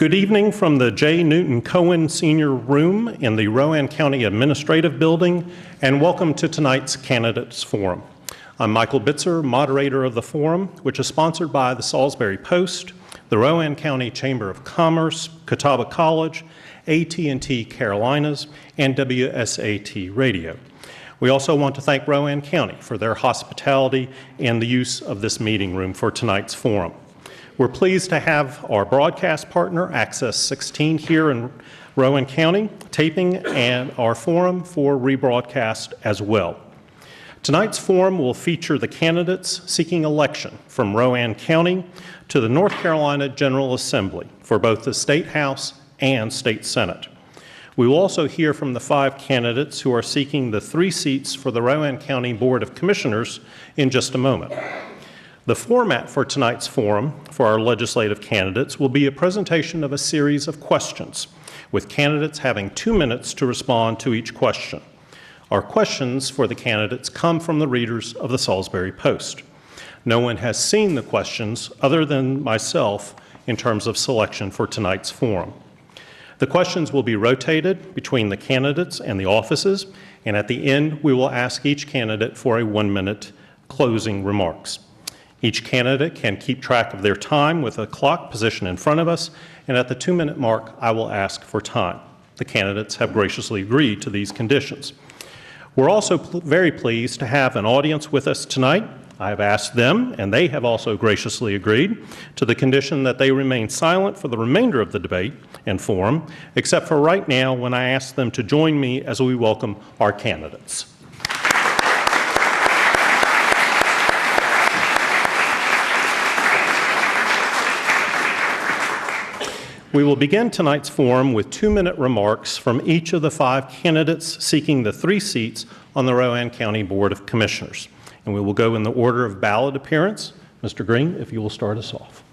Good evening from the J. Newton Cohen Senior Room in the Rowan County Administrative Building, and welcome to tonight's Candidates Forum. I'm Michael Bitzer, moderator of the forum, which is sponsored by the Salisbury Post, the Rowan County Chamber of Commerce, Catawba College, AT&T Carolinas, and WSAT Radio. We also want to thank Rowan County for their hospitality and the use of this meeting room for tonight's forum. We're pleased to have our broadcast partner, Access 16, here in Rowan County, taping and our forum for rebroadcast as well. Tonight's forum will feature the candidates seeking election from Rowan County to the North Carolina General Assembly for both the State House and State Senate. We will also hear from the 5 candidates who are seeking the 3 seats for the Rowan County Board of Commissioners in just a moment. The format for tonight's forum for our legislative candidates will be a presentation of a series of questions, with candidates having 2 minutes to respond to each question. Our questions for the candidates come from the readers of the Salisbury Post. No one has seen the questions other than myself in terms of selection for tonight's forum. The questions will be rotated between the candidates and the offices, and at the end, we will ask each candidate for a 1-minute closing remarks. Each candidate can keep track of their time with a clock positioned in front of us, and at the 2-minute mark, I will ask for time. The candidates have graciously agreed to these conditions. We're also very pleased to have an audience with us tonight. I have asked them, and they have also graciously agreed to the condition that they remain silent for the remainder of the debate and forum, except for right now when I ask them to join me as we welcome our candidates. We will begin tonight's forum with 2-minute remarks from each of the 5 candidates seeking the 3 seats on the Rowan County Board of Commissioners. And we will go in the order of ballot appearance. Mr. Green, if you will start us off.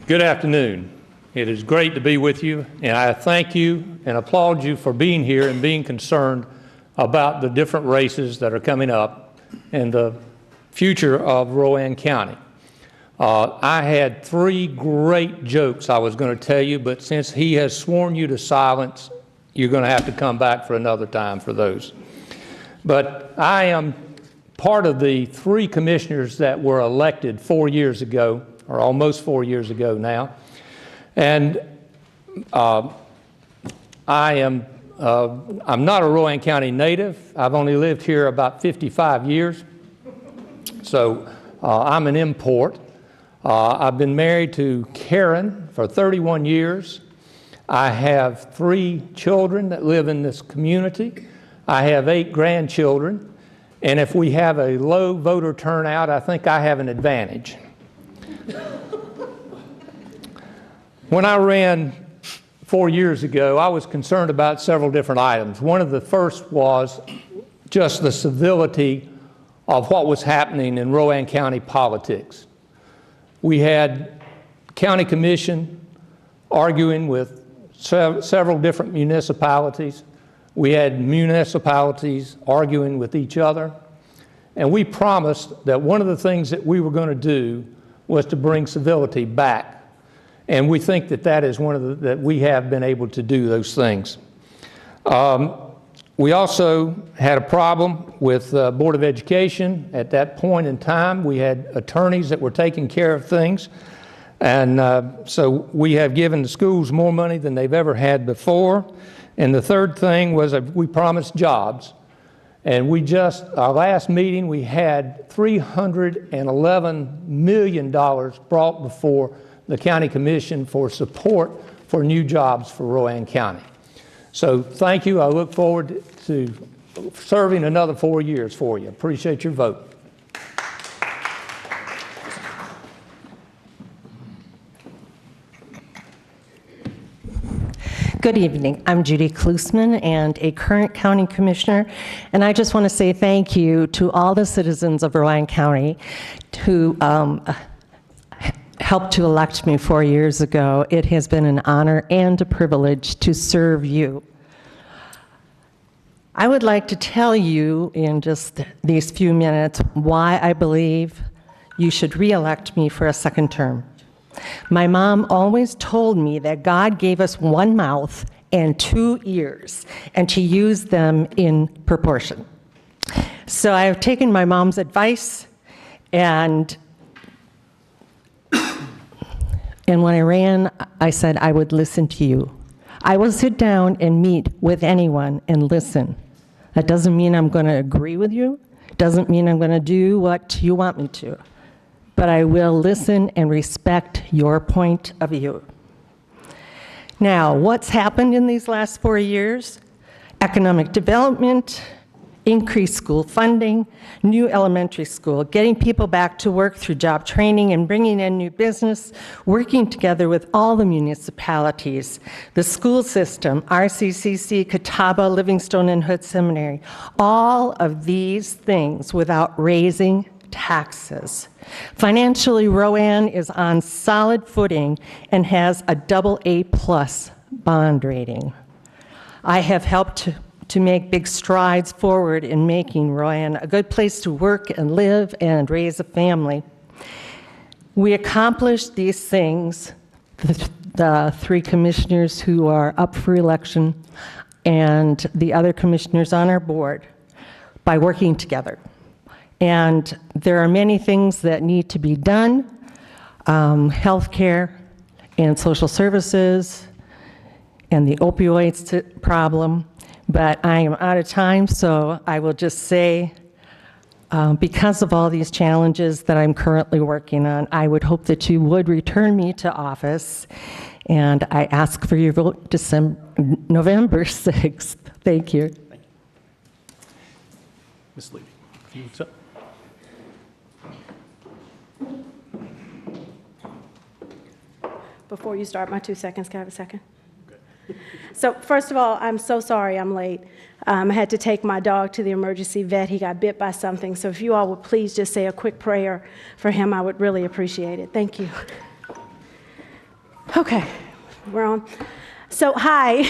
Good afternoon. It is great to be with you, and I thank you and applaud you for being here and being concerned about the different races that are coming up and the future of Rowan County. I had 3 great jokes I was going to tell you, but since he has sworn you to silence, you're going to have to come back for another time for those. But I am part of the 3 commissioners that were elected 4 years ago, or almost 4 years ago now. And I'm not a Rowan County native. I've only lived here about 55 years. So I'm an import. I've been married to Karen for 31 years. I have 3 children that live in this community. I have 8 grandchildren. And if we have a low voter turnout, I think I have an advantage. When I ran 4 years ago, I was concerned about several different items. One of the first was just the civility of what was happening in Rowan County politics. We had county commission arguing with several different municipalities. We had municipalities arguing with each other. And we promised that one of the things that we were going to do was to bring civility back. And we think that that is one of the, that we have been able to do those things. We also had a problem with the Board of Education. At that point in time, we had attorneys that were taking care of things. And so we have given the schools more money than they've ever had before. And the third thing was we promised jobs. And our last meeting, we had $311 million brought before the County Commission for support for new jobs for Rowan County. So thank you. I look forward to serving another 4 years for you. Appreciate your vote. Good evening. I'm Judy Klusman and a current county commissioner. And I just want to say thank you to all the citizens of Rowan County who helped to elect me 4 years ago. It has been an honor and a privilege to serve you. I would like to tell you in just these few minutes why I believe you should re-elect me for a second term. My mom always told me that God gave us one mouth and two ears, and to use them in proportion. So I have taken my mom's advice, and when I ran, I said I would listen to you. I will sit down and meet with anyone and listen. That doesn't mean I'm going to agree with you, doesn't mean I'm going to do what you want me to, but I will listen and respect your point of view. Now, what's happened in these last 4 years? Economic development, increased school funding, new elementary school, getting people back to work through job training and bringing in new business, working together with all the municipalities, the school system, RCCC, Catawba, Livingstone, and Hood Seminary. All of these things without raising taxes. Financially, Rowan is on solid footing and has a AA+ bond rating. I have helped to make big strides forward in making Rowan a good place to work and live and raise a family. We accomplished these things, the three commissioners who are up for election and the other commissioners on our board, by working together. And there are many things that need to be done, healthcare and social services and the opioids problem. But I am out of time, so I will just say, because of all these challenges that I'm currently working on, I would hope that you would return me to office, and I ask for your vote November 6th. Thank you. Thank you. Ms. Levy, if you would. Before you start, my 2 seconds, can I have a second? So first of all, I'm so sorry I'm late. I had to take my dog to the emergency vet. He got bit by something. So if you all would please just say a quick prayer for him, I would really appreciate it. Thank you. Okay, we're on. So hi,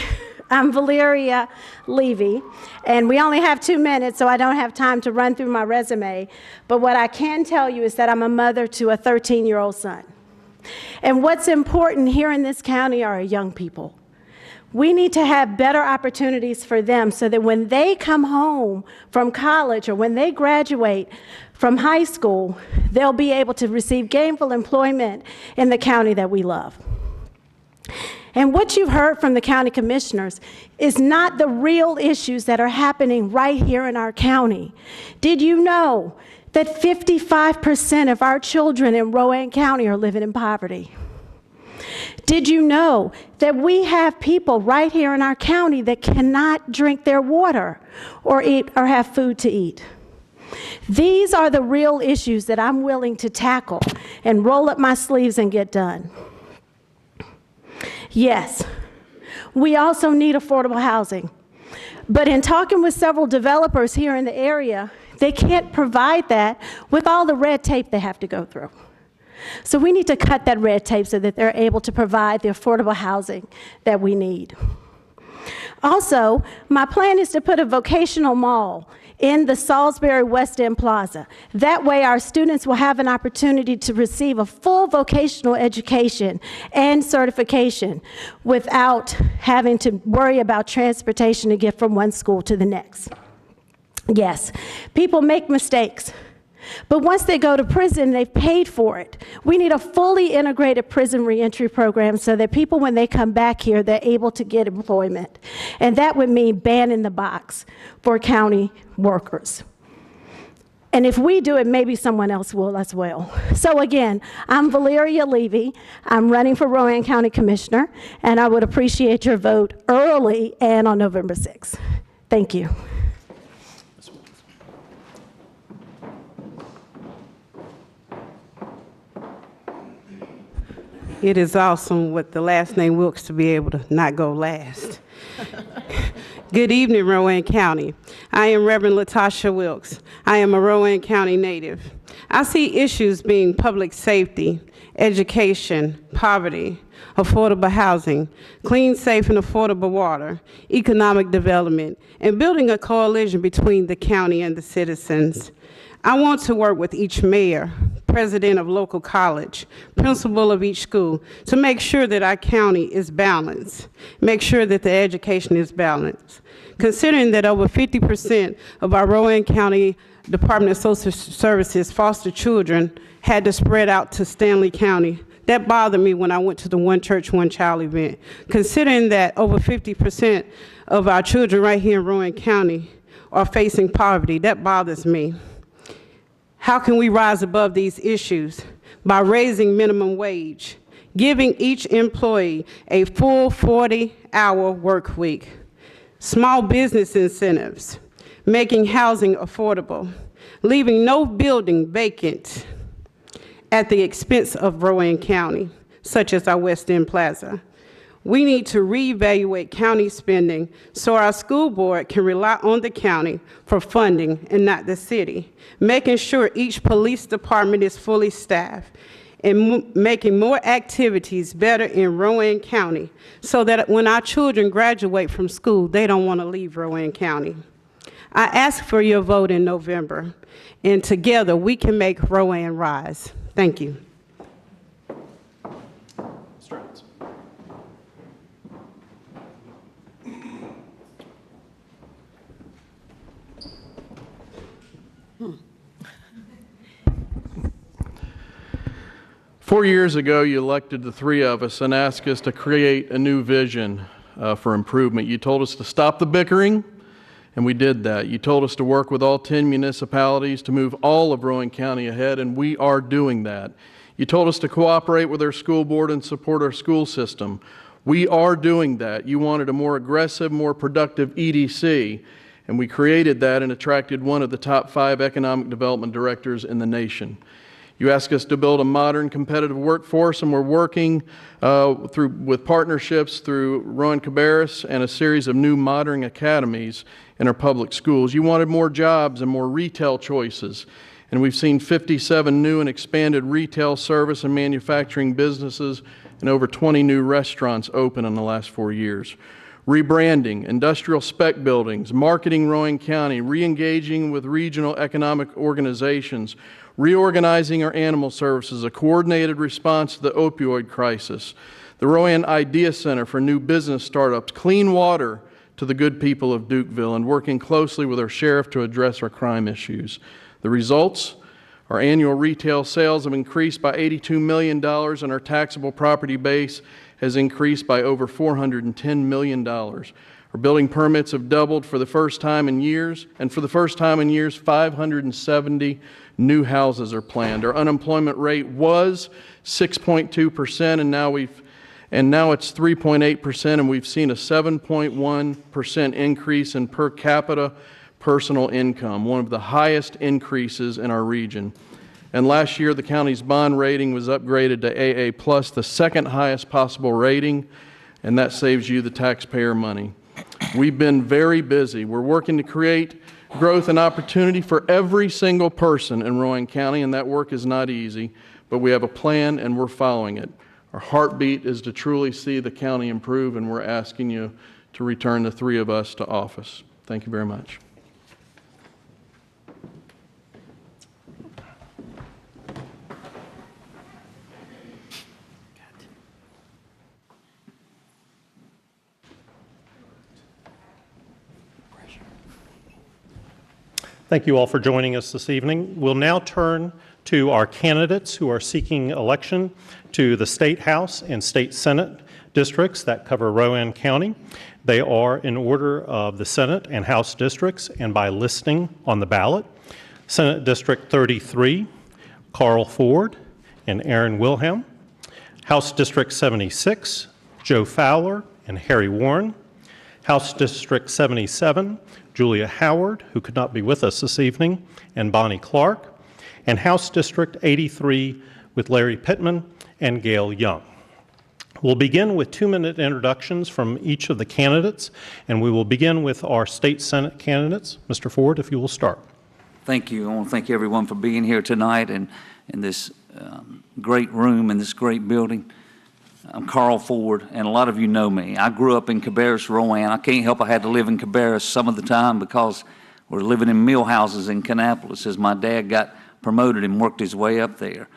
I'm Valeria Levy, and we only have 2 minutes, so I don't have time to run through my resume. But what I can tell you is that I'm a mother to a 13-year-old son. And what's important here in this county are our young people. We need to have better opportunities for them so that when they come home from college or when they graduate from high school, they'll be able to receive gainful employment in the county that we love. And what you've heard from the county commissioners is not the real issues that are happening right here in our county. Did you know that 55% of our children in Rowan County are living in poverty? Did you know that we have people right here in our county that cannot drink their water or eat or have food to eat? These are the real issues that I'm willing to tackle and roll up my sleeves and get done. Yes, we also need affordable housing. But in talking with several developers here in the area, they can't provide that with all the red tape they have to go through. So we need to cut that red tape so that they're able to provide the affordable housing that we need. Also, my plan is to put a vocational mall in the Salisbury West End Plaza. That way our students will have an opportunity to receive a full vocational education and certification without having to worry about transportation to get from one school to the next. Yes, people make mistakes. But once they go to prison, they've paid for it. We need a fully integrated prison reentry program so that people, when they come back here, they're able to get employment. And that would mean banning the box for county workers. And if we do it, maybe someone else will as well. So again, I'm Valeria Levy. I'm running for Rowan County Commissioner, and I would appreciate your vote early and on November 6th. Thank you. It is awesome with the last name Wilkes to be able to not go last. Good evening, Rowan County. I am Reverend Latasha Wilkes. I am a Rowan County native. I see issues being public safety, education, poverty, affordable housing, clean, safe, and affordable water, economic development, and building a coalition between the county and the citizens. I want to work with each mayor, president of local college, principal of each school to make sure that our county is balanced, make sure that the education is balanced. Considering that over 50% of our Rowan County Department of Social Services foster children had to spread out to Stanley County, that bothered me when I went to the One Church, One Child event. Considering that over 50% of our children right here in Rowan County are facing poverty, that bothers me. How can we rise above these issues? By raising minimum wage, giving each employee a full 40-hour work week, small business incentives, making housing affordable, leaving no building vacant at the expense of Rowan County, such as our West End Plaza. We need to reevaluate county spending so our school board can rely on the county for funding and not the city, making sure each police department is fully staffed, and making more activities better in Rowan County so that when our children graduate from school, they don't want to leave Rowan County. I ask for your vote in November, and together we can make Rowan rise. Thank you. Mr. Evans. 4 years ago, you elected the three of us and asked us to create a new vision for improvement. You told us to stop the bickering, and we did that. You told us to work with all 10 municipalities to move all of Rowan County ahead, and we are doing that. You told us to cooperate with our school board and support our school system. We are doing that. You wanted a more aggressive, more productive EDC, and we created that and attracted one of the top 5 economic development directors in the nation. You ask us to build a modern, competitive workforce, and we're working with partnerships through Rowan Cabarrus and a series of new modern academies in our public schools. You wanted more jobs and more retail choices, and we've seen 57 new and expanded retail, service, and manufacturing businesses and over 20 new restaurants open in the last 4 years. Rebranding, industrial spec buildings, marketing Rowan County, re-engaging with regional economic organizations, reorganizing our animal services, a coordinated response to the opioid crisis, the Rowan Idea Center for new business startups, clean water to the good people of Dukeville, and working closely with our sheriff to address our crime issues. The results? Our annual retail sales have increased by $82 million, and our taxable property base has increased by over $410 million. Our building permits have doubled for the first time in years, and for the first time in years, 570 new houses are planned. Our unemployment rate was 6.2%, and now it's 3.8%, and we've seen a 7.1% increase in per capita personal income, one of the highest increases in our region. And last year, the county's bond rating was upgraded to AA+, the second highest possible rating, and that saves you the taxpayer money. We've been very busy. We're working to create growth and opportunity for every single person in Rowan County, and that work is not easy, but we have a plan and we're following it. Our heartbeat is to truly see the county improve, and we're asking you to return the three of us to office. Thank you very much. Thank you all for joining us this evening. We'll now turn to our candidates who are seeking election to the State House and State Senate districts that cover Rowan County. They are in order of the Senate and House districts and by listing on the ballot. Senate District 33, Carl Ford and Aaron Wilhelm. House District 76, Joe Fowler and Harry Warren. House District 77, Julia Howard, who could not be with us this evening, and Bonnie Clark, and House District 83 with Larry Pittman and Gail Young. We'll begin with 2-minute introductions from each of the candidates, and we will begin with our State Senate candidates. Mr. Ford, if you will start. Thank you. I want to thank everyone for being here tonight and in this great room in this great building. I'm Carl Ford, and a lot of you know me. I grew up in Cabarrus, Rowan. I can't help I had to live in Cabarrus some of the time because we're living in mill houses in Kannapolis as my dad got promoted and worked his way up there.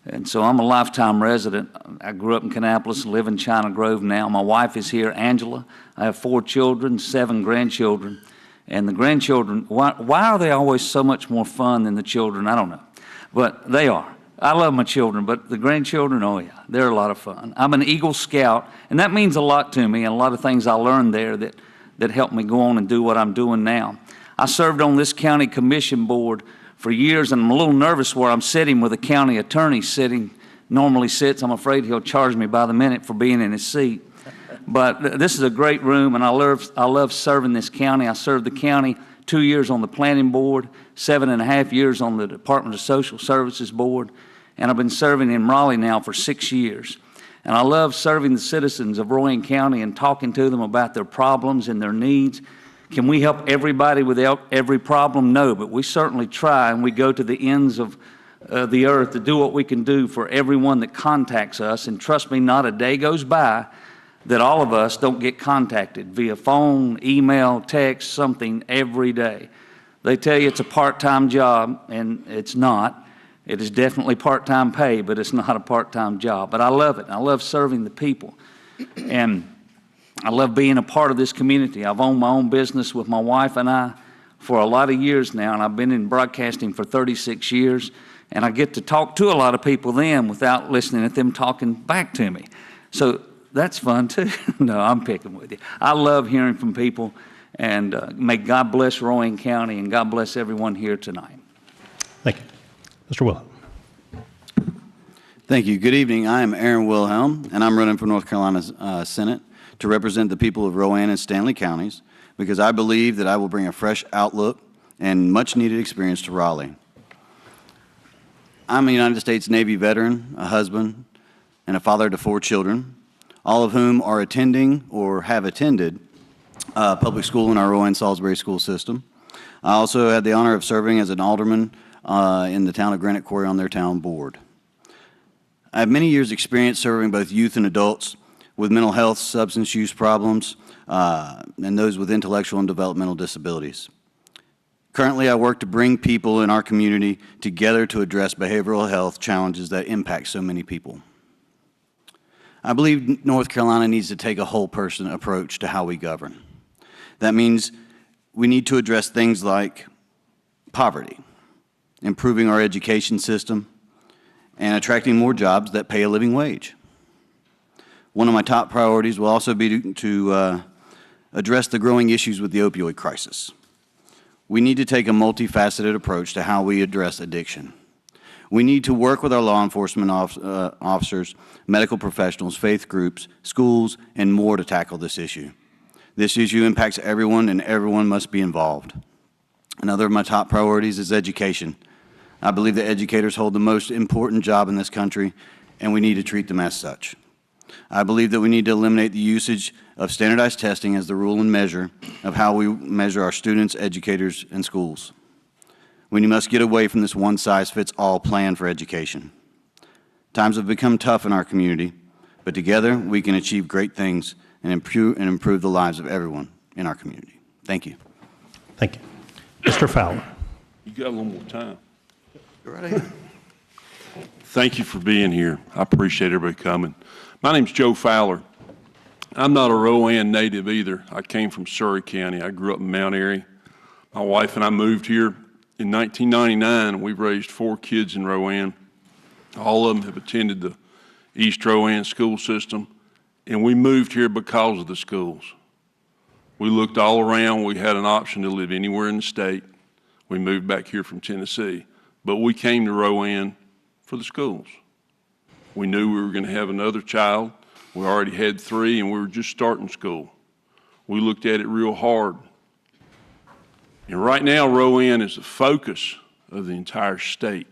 And so I'm a lifetime resident. I grew up in Kannapolis, live in China Grove now. My wife is here, Angela. I have 4 children, 7 grandchildren. And the grandchildren, why are they always so much more fun than the children? I don't know. But they are. I love my children, but the grandchildren, oh yeah, they're a lot of fun. I'm an Eagle Scout, and that means a lot to me, and a lot of things I learned there that helped me go on and do what I'm doing now. I served on this county commission board for years, and I'm a little nervous where I'm sitting with a county attorney normally sits. I'm afraid he'll charge me by the minute for being in his seat. But this is a great room, and I love serving this county. I served the county 2 years on the planning board, 7.5 years on the Department of Social Services board, and I've been serving in Raleigh now for 6 years. And I love serving the citizens of Rowan County and talking to them about their problems and their needs. Can we help everybody with every problem? No, but we certainly try, and we go to the ends of the earth to do what we can do for everyone that contacts us. And trust me, not a day goes by that all of us don't get contacted via phone, email, text, something every day. They tell you it's a part-time job, and it's not. It is definitely part-time pay, but it's not a part-time job. But I love it. I love serving the people. And I love being a part of this community. I've owned my own business with my wife and I for a lot of years now, and I've been in broadcasting for 36 years, and I get to talk to a lot of people then without listening to them talking back to me. So that's fun too. No, I'm picking with you. I love hearing from people, and may God bless Rowan County, and God bless everyone here tonight. Thank you. Mr. Wilhelm. Thank you. Good evening. I am Aaron Wilhelm, and I'm running for North Carolina's Senate to represent the people of Rowan and Stanley counties because I believe that I will bring a fresh outlook and much-needed experience to Raleigh. I'm a United States Navy veteran, a husband, and a father to 4 children, all of whom are attending or have attended public school in our Rowan-Salisbury school system. I also had the honor of serving as an alderman in the town of Granite Quarry on their town board. I have many years' experience serving both youth and adults with mental health, substance use problems, and those with intellectual and developmental disabilities. Currently, I work to bring people in our community together to address behavioral health challenges that impact so many people. I believe North Carolina needs to take a whole-person approach to how we govern. That means we need to address things like poverty, improving our education system, and attracting more jobs that pay a living wage. One of my top priorities will also be to address the growing issues with the opioid crisis. We need to take a multifaceted approach to how we address addiction. We need to work with our law enforcement officers, medical professionals, faith groups, schools, and more to tackle this issue. This issue impacts everyone, and everyone must be involved. Another of my top priorities is education. I believe that educators hold the most important job in this country, and we need to treat them as such. I believe that we need to eliminate the usage of standardized testing as the rule and measure of how we measure our students, educators, and schools. We must get away from this one-size-fits-all plan for education. Times have become tough in our community, but together we can achieve great things and improve the lives of everyone in our community. Thank you. Thank you. Mr. Fowler. You got a little more time. Go right ahead. Thank you for being here. I appreciate everybody coming. My name's Joe Fowler. I'm not a Rowan native either. I came from Surry County. I grew up in Mount Airy. My wife and I moved here in 1999. We've raised 4 kids in Rowan. All of them have attended the East Rowan school system, and we moved here because of the schools. We looked all around. We had an option to live anywhere in the state. We moved back here from Tennessee, but we came to Rowan for the schools. We knew we were going to have another child. We already had 3, and we were just starting school. We looked at it real hard. And right now, Rowan is the focus of the entire state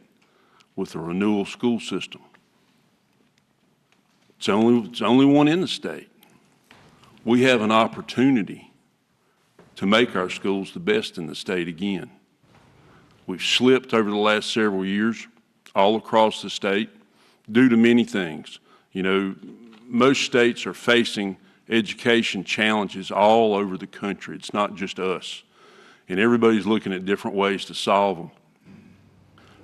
with the renewal school system. It's only one in the state. We have an opportunity to make our schools the best in the state again. We've slipped over the last several years all across the state due to many things. You know, most states are facing education challenges all over the country. It's not just us. And everybody's looking at different ways to solve them.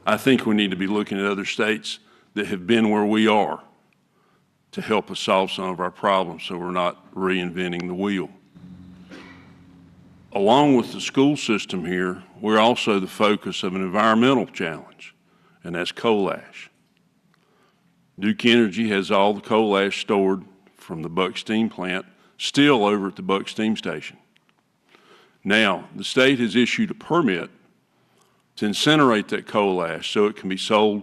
I think we need to be looking at other states that have been where we are to help us solve some of our problems so we're not reinventing the wheel. Along with the school system here, we're also the focus of an environmental challenge, and that's coal ash. Duke Energy has all the coal ash stored from the Buck Steam plant still over at the Buck Steam Station. Now, the state has issued a permit to incinerate that coal ash so it can be sold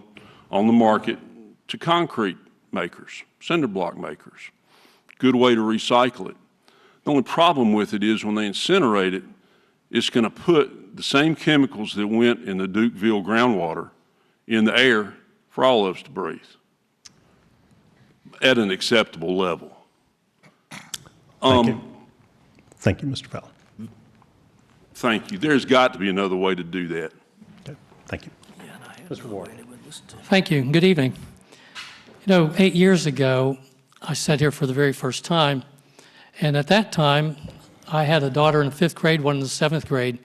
on the market to concrete makers, cinder block makers. Good way to recycle it. The only problem with it is when they incinerate it, it's going to put the same chemicals that went in the Dukeville groundwater in the air for all of us to breathe at an acceptable level. Thank you. Thank you, Mr. Fowler. Thank you. There's got to be another way to do that. Okay. Thank you. Mr. Ward. Thank you. Good evening. You know, 8 years ago, I sat here for the very first time, and at that time, I had a daughter in the 5th grade, one in the 7th grade,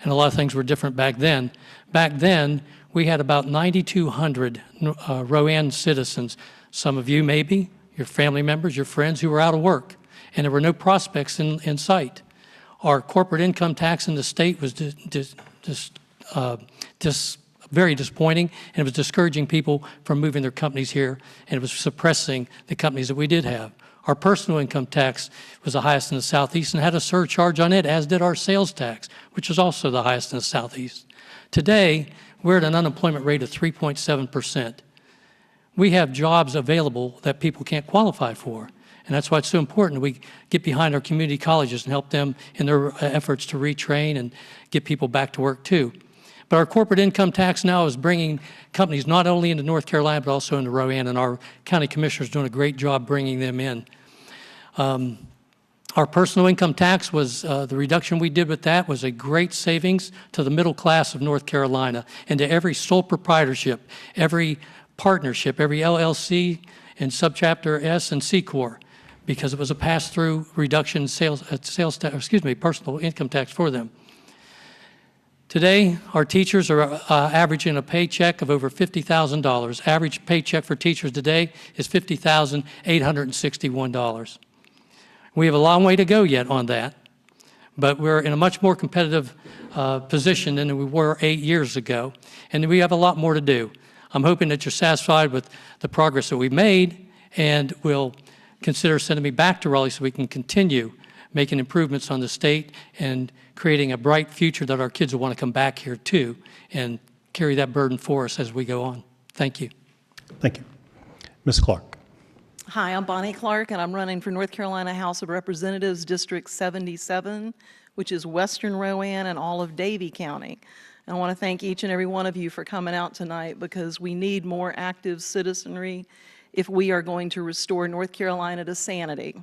and a lot of things were different back then. Back then, we had about 9,200 Rowan citizens. Some of you, maybe, your family members, your friends who were out of work, and there were no prospects in sight. Our corporate income tax in the state was very disappointing, and it was discouraging people from moving their companies here, and it was suppressing the companies that we did have. Our personal income tax was the highest in the Southeast and had a surcharge on it, as did our sales tax, which was also the highest in the Southeast. Today, we're at an unemployment rate of 3.7%. We have jobs available that people can't qualify for. And that's why it's so important we get behind our community colleges and help them in their efforts to retrain and get people back to work too. But our corporate income tax now is bringing companies not only into North Carolina, but also into Rowan, and our county commissioner is doing a great job bringing them in. Our personal income tax was, the reduction we did with that was a great savings to the middle class of North Carolina and to every sole proprietorship, every partnership, every LLC and subchapter S and C Corp, because it was a pass-through reduction in personal income tax for them. Today, our teachers are averaging a paycheck of over $50,000. Average paycheck for teachers today is $50,861. We have a long way to go yet on that, but we're in a much more competitive position than we were 8 years ago, and we have a lot more to do. I'm hoping that you're satisfied with the progress that we've made and will consider sending me back to Raleigh so we can continue making improvements on the state and creating a bright future that our kids will want to come back here to and carry that burden for us as we go on. Thank you. Thank you. Ms. Clark. Hi, I'm Bonnie Clark, and I'm running for North Carolina House of Representatives, District 77, which is Western Rowan and all of Davie County. And I want to thank each and every one of you for coming out tonight, because we need more active citizenry if we are going to restore North Carolina to sanity.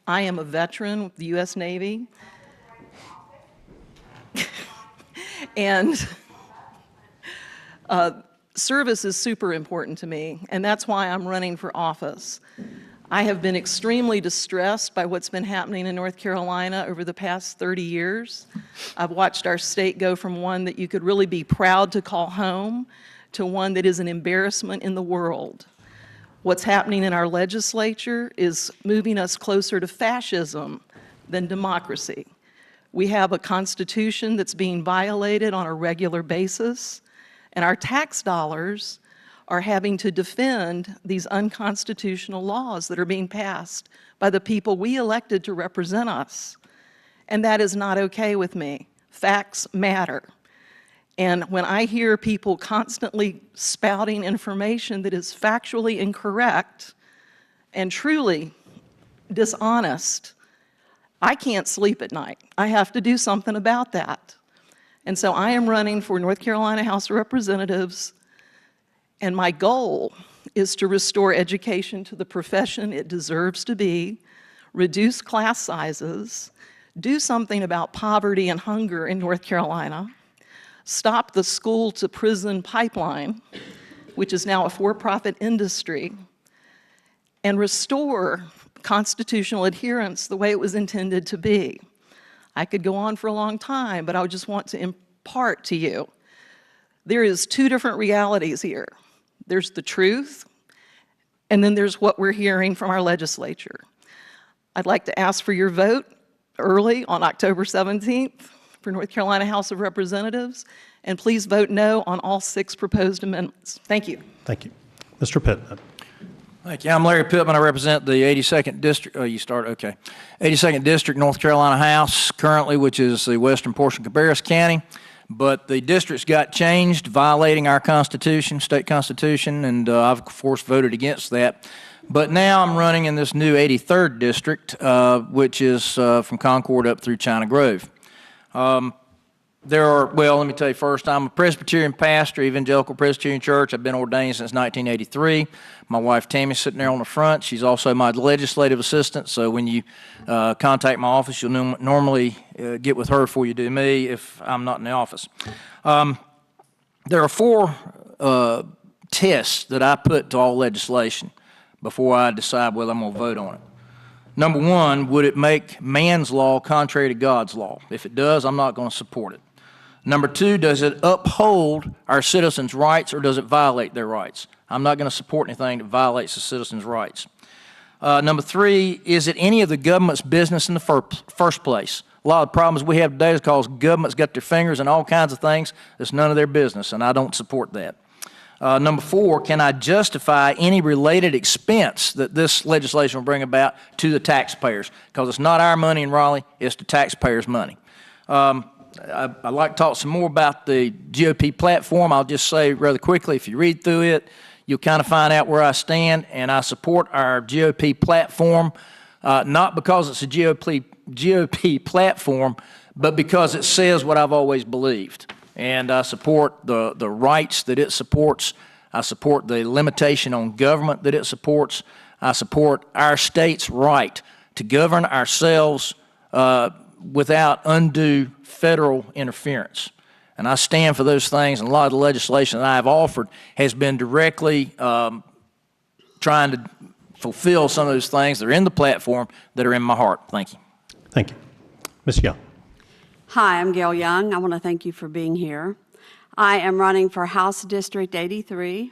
I am a veteran with the U.S. Navy, and service is super important to me, and that's why I'm running for office. I have been extremely distressed by what's been happening in North Carolina over the past 30 years. I've watched our state go from one that you could really be proud to call home to one that is an embarrassment in the world. What's happening in our legislature is moving us closer to fascism than democracy. We have a constitution that's being violated on a regular basis, and our tax dollars are having to defend these unconstitutional laws that are being passed by the people we elected to represent us. And that is not okay with me. Facts matter. And when I hear people constantly spouting information that is factually incorrect and truly dishonest, I can't sleep at night. I have to do something about that. And so I am running for North Carolina House of Representatives, and my goal is to restore education to the profession it deserves to be, reduce class sizes, do something about poverty and hunger in North Carolina, stop the school-to-prison pipeline, which is now a for-profit industry, and restore constitutional adherence the way it was intended to be. I could go on for a long time, but I just want to impart to you, there is two different realities here. There's the truth, and then there's what we're hearing from our legislature. I'd like to ask for your vote early on October 17th for North Carolina House of Representatives, and please vote no on all 6 proposed amendments. Thank you. Thank you. Mr. Pittman. Thank you. I'm Larry Pittman. I represent the 82nd District. Oh, you start? Okay. 82nd District, North Carolina House, currently, which is the western portion of Cabarrus County. But the districts got changed, violating our Constitution, state Constitution, and I've, of course, voted against that. But now I'm running in this new 83rd District, which is from Concord up through China Grove. Well, let me tell you first, I'm a Presbyterian pastor, Evangelical Presbyterian Church. I've been ordained since 1983. My wife Tammy's sitting there on the front. She's also my legislative assistant, so when you contact my office, you'll normally get with her before you do me if I'm not in the office. There are 4 tests that I put to all legislation before I decide whether I'm going to vote on it. Number 1, would it make man's law contrary to God's law? If it does, I'm not going to support it. Number 2, does it uphold our citizens' rights or does it violate their rights? I'm not going to support anything that violates the citizens' rights. Number 3, is it any of the government's business in the first place? A lot of the problems we have today is because government's got their fingers in all kinds of things that's none of their business, and I don't support that. Number 4, can I justify any related expense that this legislation will bring about to the taxpayers? Because it's not our money in Raleigh, it's the taxpayers' money. I'd like to talk some more about the GOP platform. I'll just say rather quickly, if you read through it, you'll kind of find out where I stand, and I support our GOP platform, not because it's a GOP platform, but because it says what I've always believed. And I support the rights that it supports. I support the limitation on government that it supports. I support our state's right to govern ourselves without undue federal interference. And I stand for those things, and a lot of the legislation that I have offered has been directly trying to fulfill some of those things that are in the platform that are in my heart. Thank you. Thank you. Ms. Young. Hi, I'm Gail Young. I want to thank you for being here. I am running for House District 83.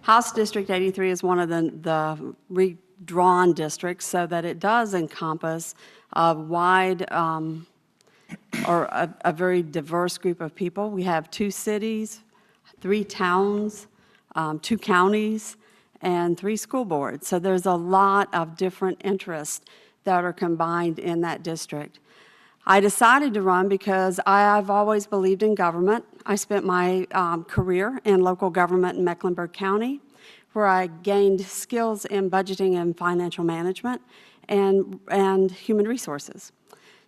House District 83 is one of the redrawn districts so that it does encompass a wide or a very diverse group of people. We have 2 cities, 3 towns, 2 counties, and 3 school boards. So there's a lot of different interests that are combined in that district. I decided to run because I've always believed in government. I spent my career in local government in Mecklenburg County, where I gained skills in budgeting and financial management and human resources.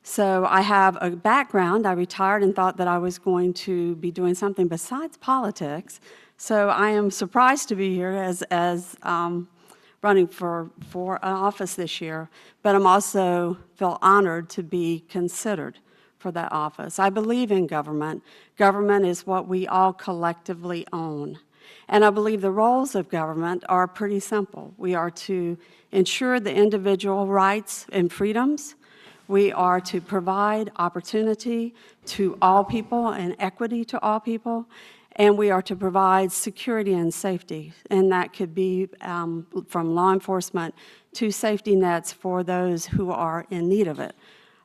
So I have a background. I retired and thought that I was going to be doing something besides politics. So I am surprised to be here as running for an office this year, but I'm also feel honored to be considered for that office. I believe in government. Government is what we all collectively own. And I believe the roles of government are pretty simple. We are to ensure the individual rights and freedoms. We are to provide opportunity to all people and equity to all people. And we are to provide security and safety, and that could be from law enforcement to safety nets for those who are in need of it.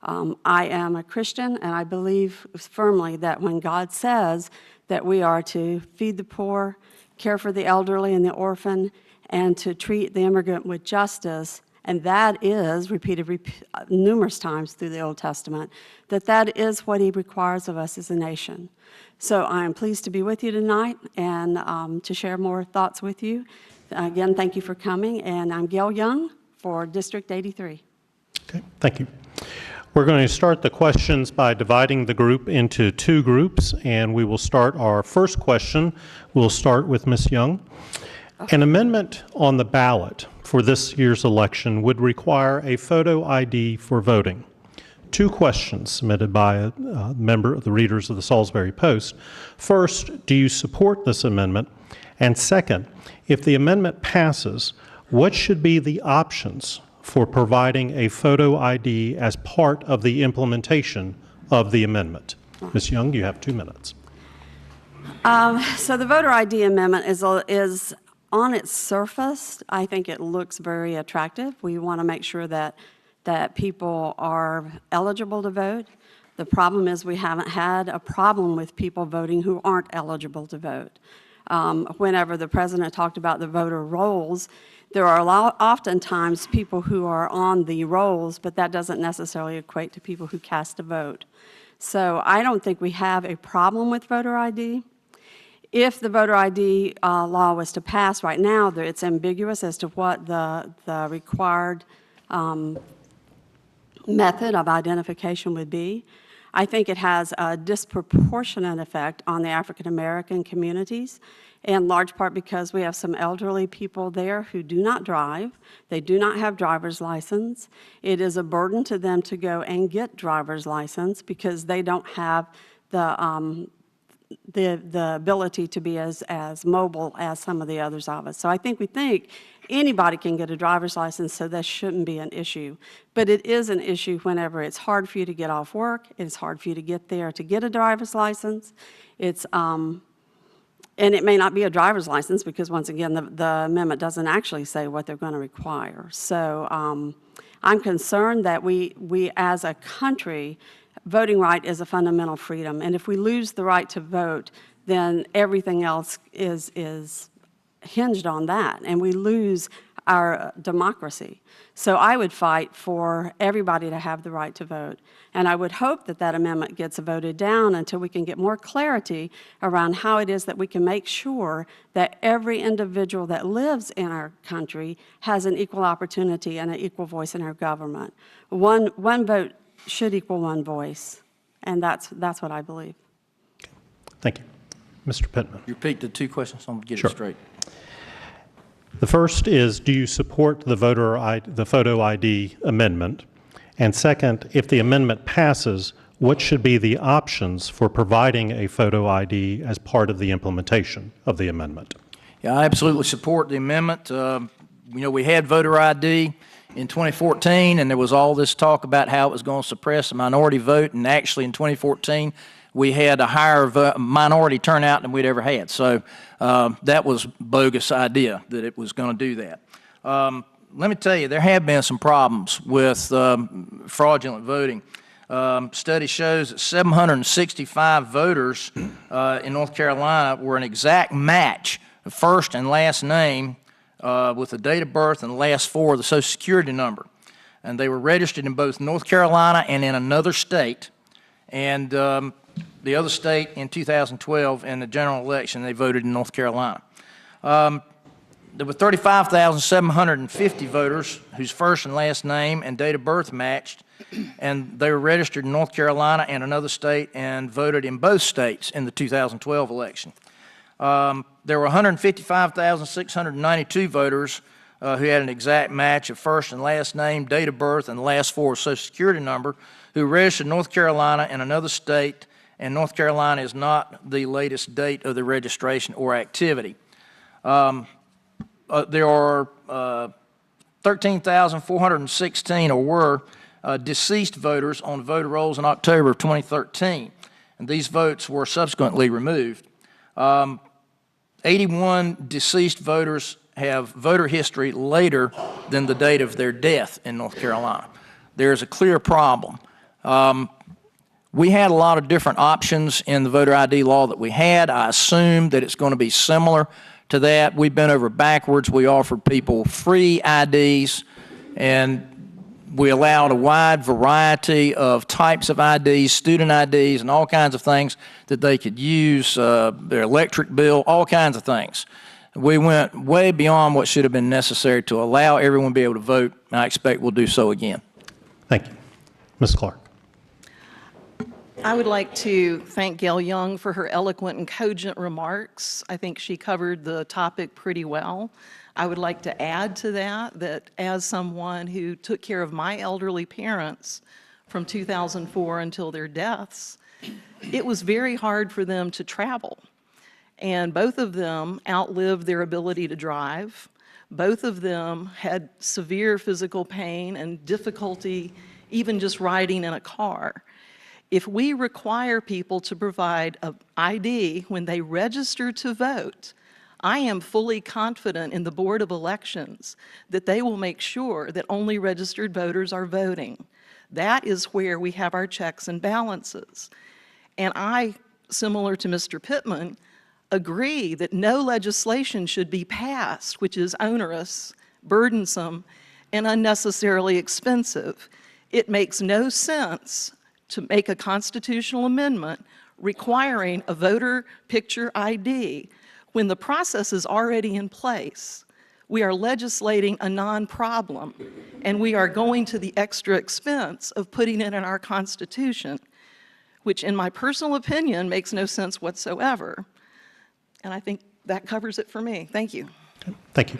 I am a Christian, and I believe firmly that when God says that we are to feed the poor, care for the elderly and the orphan, and to treat the immigrant with justice, and that is repeated numerous times through the Old Testament, that is what He requires of us as a nation. So I am pleased to be with you tonight and to share more thoughts with you. Again, thank you for coming, and I'm Gail Young for District 83. Okay, thank you. We're going to start the questions by dividing the group into 2 groups, and we will start our first question. We'll start with Ms. Young. An amendment on the ballot for this year's election would require a photo ID for voting. two questions submitted by a member of the readers of the Salisbury Post. First, do you support this amendment? And second, if the amendment passes, what should be the options for providing a photo ID as part of the implementation of the amendment? Ms. Young, you have 2 minutes. So the voter ID amendment is on its surface, I think it looks very attractive. We want to make sure that people are eligible to vote. The problem is we haven't had a problem with people voting who aren't eligible to vote. Whenever the president talked about the voter rolls, there are oftentimes people who are on the rolls, but that doesn't necessarily equate to people who cast a vote. So I don't think we have a problem with voter ID. If the voter ID law was to pass right now, it's ambiguous as to what the required method of identification would be. I think it has a disproportionate effect on the African American communities, in large part because we have some elderly people there who do not drive. They do not have driver's license. It is a burden to them to go and get driver's license because they don't have the ability to be as mobile as some of the others of us. So I think we think anybody can get a driver's license, so that shouldn't be an issue. But it is an issue whenever it's hard for you to get off work, it's hard for you to get there to get a driver's license. And it may not be a driver's license because, once again, the amendment doesn't actually say what they're going to require. So I'm concerned that we as a country, voting right is a fundamental freedom. And if we lose the right to vote, then everything else is hinged on that, and we lose our democracy. So I would fight for everybody to have the right to vote. And I would hope that that amendment gets voted down until we can get more clarity around how it is that we can make sure that every individual that lives in our country has an equal opportunity and an equal voice in our government. One vote should equal one voice, and that's what I believe. Thank you. Mr. Pittman. You repeat the two questions, so I'm going to get Sure. it straight. The first is, do you support the photo ID amendment? And second, if the amendment passes, what should be the options for providing a photo ID as part of the implementation of the amendment? Yeah, I absolutely support the amendment. We had voter ID in 2014, and there was all this talk about how it was going to suppress the minority vote, and actually in 2014, we had a higher minority turnout than we'd ever had. So that was a bogus idea that it was going to do that. Let me tell you, there have been some problems with fraudulent voting. Study shows that 765 voters in North Carolina were an exact match of first and last name with the date of birth and the last four of the Social Security number. And they were registered in both North Carolina and in another state. And the other state in 2012 in the general election, they voted in North Carolina. There were 35,750 voters whose first and last name and date of birth matched, and they were registered in North Carolina and another state and voted in both states in the 2012 election. There were 155,692 voters who had an exact match of first and last name, date of birth, and the last four of Social Security number, who registered in North Carolina and another state, and North Carolina is not the latest date of the registration or activity. There are 13,416 or were deceased voters on voter rolls in October of 2013, and these votes were subsequently removed. 81 deceased voters have voter history later than the date of their death in North Carolina. There is a clear problem. We had a lot of different options in the voter ID law that we had. I assumed that it's going to be similar to that. We've been over backwards. We offered people free IDs, and we allowed a wide variety of types of IDs, student IDs, and all kinds of things that they could use, their electric bill, all kinds of things. We went way beyond what should have been necessary to allow everyone to be able to vote, and I expect we'll do so again. Thank you. Ms. Clark. I would like to thank Gail Young for her eloquent and cogent remarks. I think she covered the topic pretty well. I would like to add to that as someone who took care of my elderly parents from 2004 until their deaths, it was very hard for them to travel. And both of them outlived their ability to drive. Both of them had severe physical pain and difficulty even just riding in a car. If we require people to provide an ID when they register to vote, I am fully confident in the Board of Elections that they will make sure that only registered voters are voting. That is where we have our checks and balances. And I, similar to Mr. Pittman, agree that no legislation should be passed which is onerous, burdensome, and unnecessarily expensive. It makes no sense to make a constitutional amendment requiring a voter picture ID when the process is already in place. We are legislating a non-problem, and we are going to the extra expense of putting it in our Constitution, which in my personal opinion makes no sense whatsoever. And I think that covers it for me. Thank you. Thank you.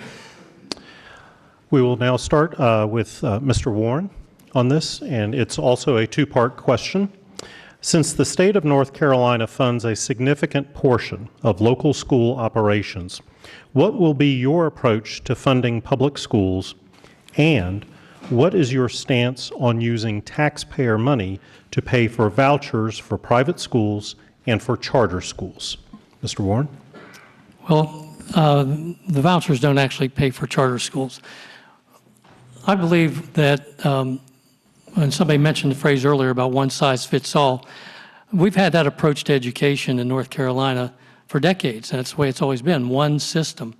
We will now start with Mr. Warren on this, and it's also a two-part question. Since the state of North Carolina funds a significant portion of local school operations, what will be your approach to funding public schools, and what is your stance on using taxpayer money to pay for vouchers for private schools and for charter schools? Mr. Warren? Well, the vouchers don't actually pay for charter schools. I believe that when somebody mentioned the phrase earlier about one size fits all, we've had that approach to education in North Carolina for decades, and that's the way it's always been, one system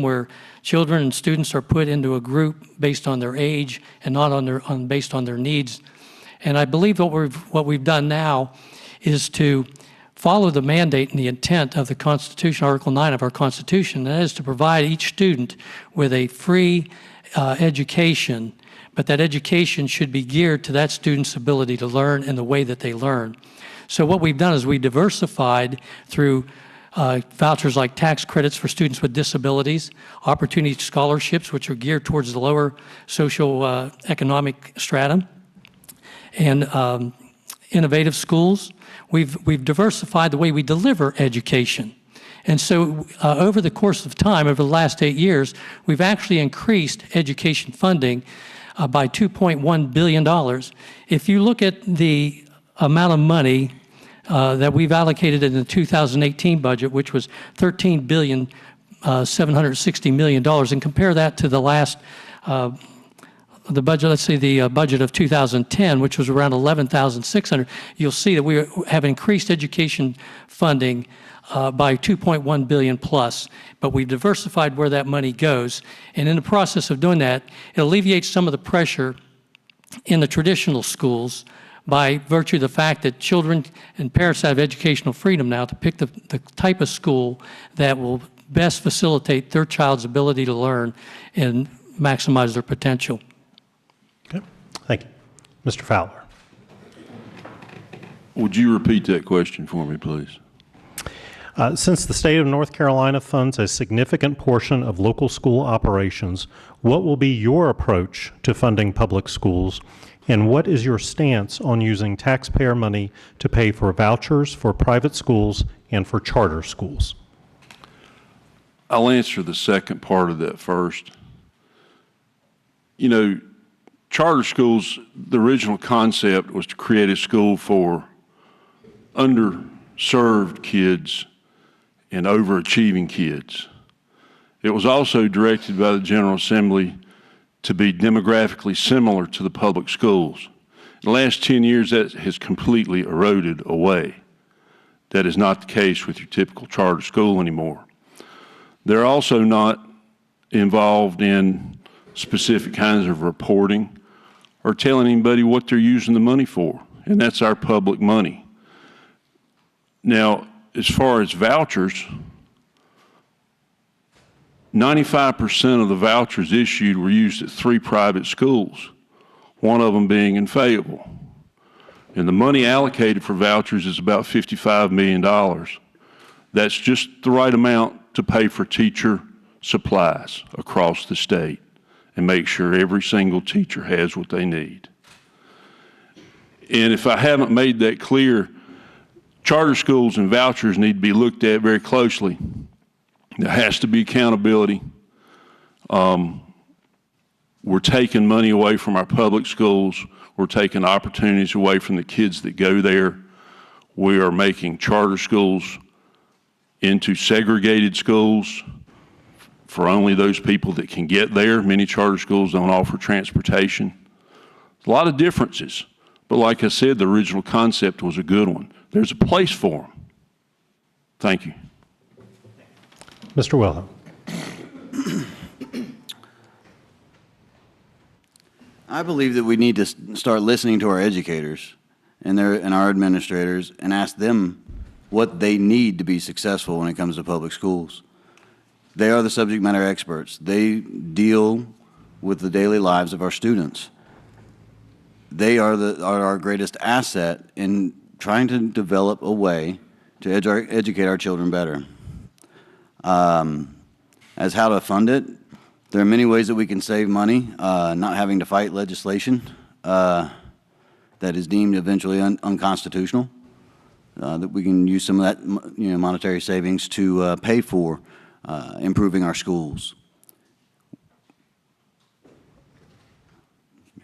where children and students are put into a group based on their age and not based on their needs. And I believe what we've done now is to follow the mandate and the intent of the Constitution, Article 9 of our Constitution, and that is to provide each student with a free education, but that education should be geared to that student's ability to learn and the way that they learn. So what we've done is we diversified through vouchers like tax credits for students with disabilities, opportunity scholarships, which are geared towards the lower social economic stratum, and innovative schools. We've diversified the way we deliver education. And so over the course of time, over the last 8 years, we've actually increased education funding by $2.1 billion. If you look at the amount of money that we've allocated in the 2018 budget, which was $13,760 million, and compare that to the last the budget, let's say the budget of 2010, which was around 11,600, you'll see that we have increased education funding by 2.1 billion plus, but we've diversified where that money goes. And in the process of doing that, it alleviates some of the pressure in the traditional schools by virtue of the fact that children and parents have educational freedom now to pick the type of school that will best facilitate their child's ability to learn and maximize their potential. Okay, thank you. Mr. Fowler. Would you repeat that question for me, please? Since the state of North Carolina funds a significant portion of local school operations, what will be your approach to funding public schools, and what is your stance on using taxpayer money to pay for vouchers for private schools and for charter schools? I'll answer the second part of that first. You know, charter schools, the original concept was to create a school for underserved kids and overachieving kids. It was also directed by the General Assembly to be demographically similar to the public schools. In the last 10 years, that has completely eroded away. That is not the case with your typical charter school anymore. They're also not involved in specific kinds of reporting or telling anybody what they're using the money for, and that's our public money. Now, as far as vouchers, 95% of the vouchers issued were used at 3 private schools, one of them being in Fayetteville. And the money allocated for vouchers is about $55 million. That's just the right amount to pay for teacher supplies across the state and make sure every single teacher has what they need. And if I haven't made that clear, charter schools and vouchers need to be looked at very closely. There has to be accountability. We're taking money away from our public schools. We're taking opportunities away from the kids that go there. We are making charter schools into segregated schools for only those people that can get there. Many charter schools don't offer transportation. A lot of differences. But like I said, the original concept was a good one. There's a place for them. Thank you. Mr. Wilhelm. I believe that we need to start listening to our educators and our administrators and ask them what they need to be successful when it comes to public schools. They are the subject matter experts. They deal with the daily lives of our students. They are our greatest asset in trying to develop a way to educate our children better. As how to fund it, there are many ways that we can save money, not having to fight legislation that is deemed eventually unconstitutional. That we can use some of that monetary savings to pay for improving our schools.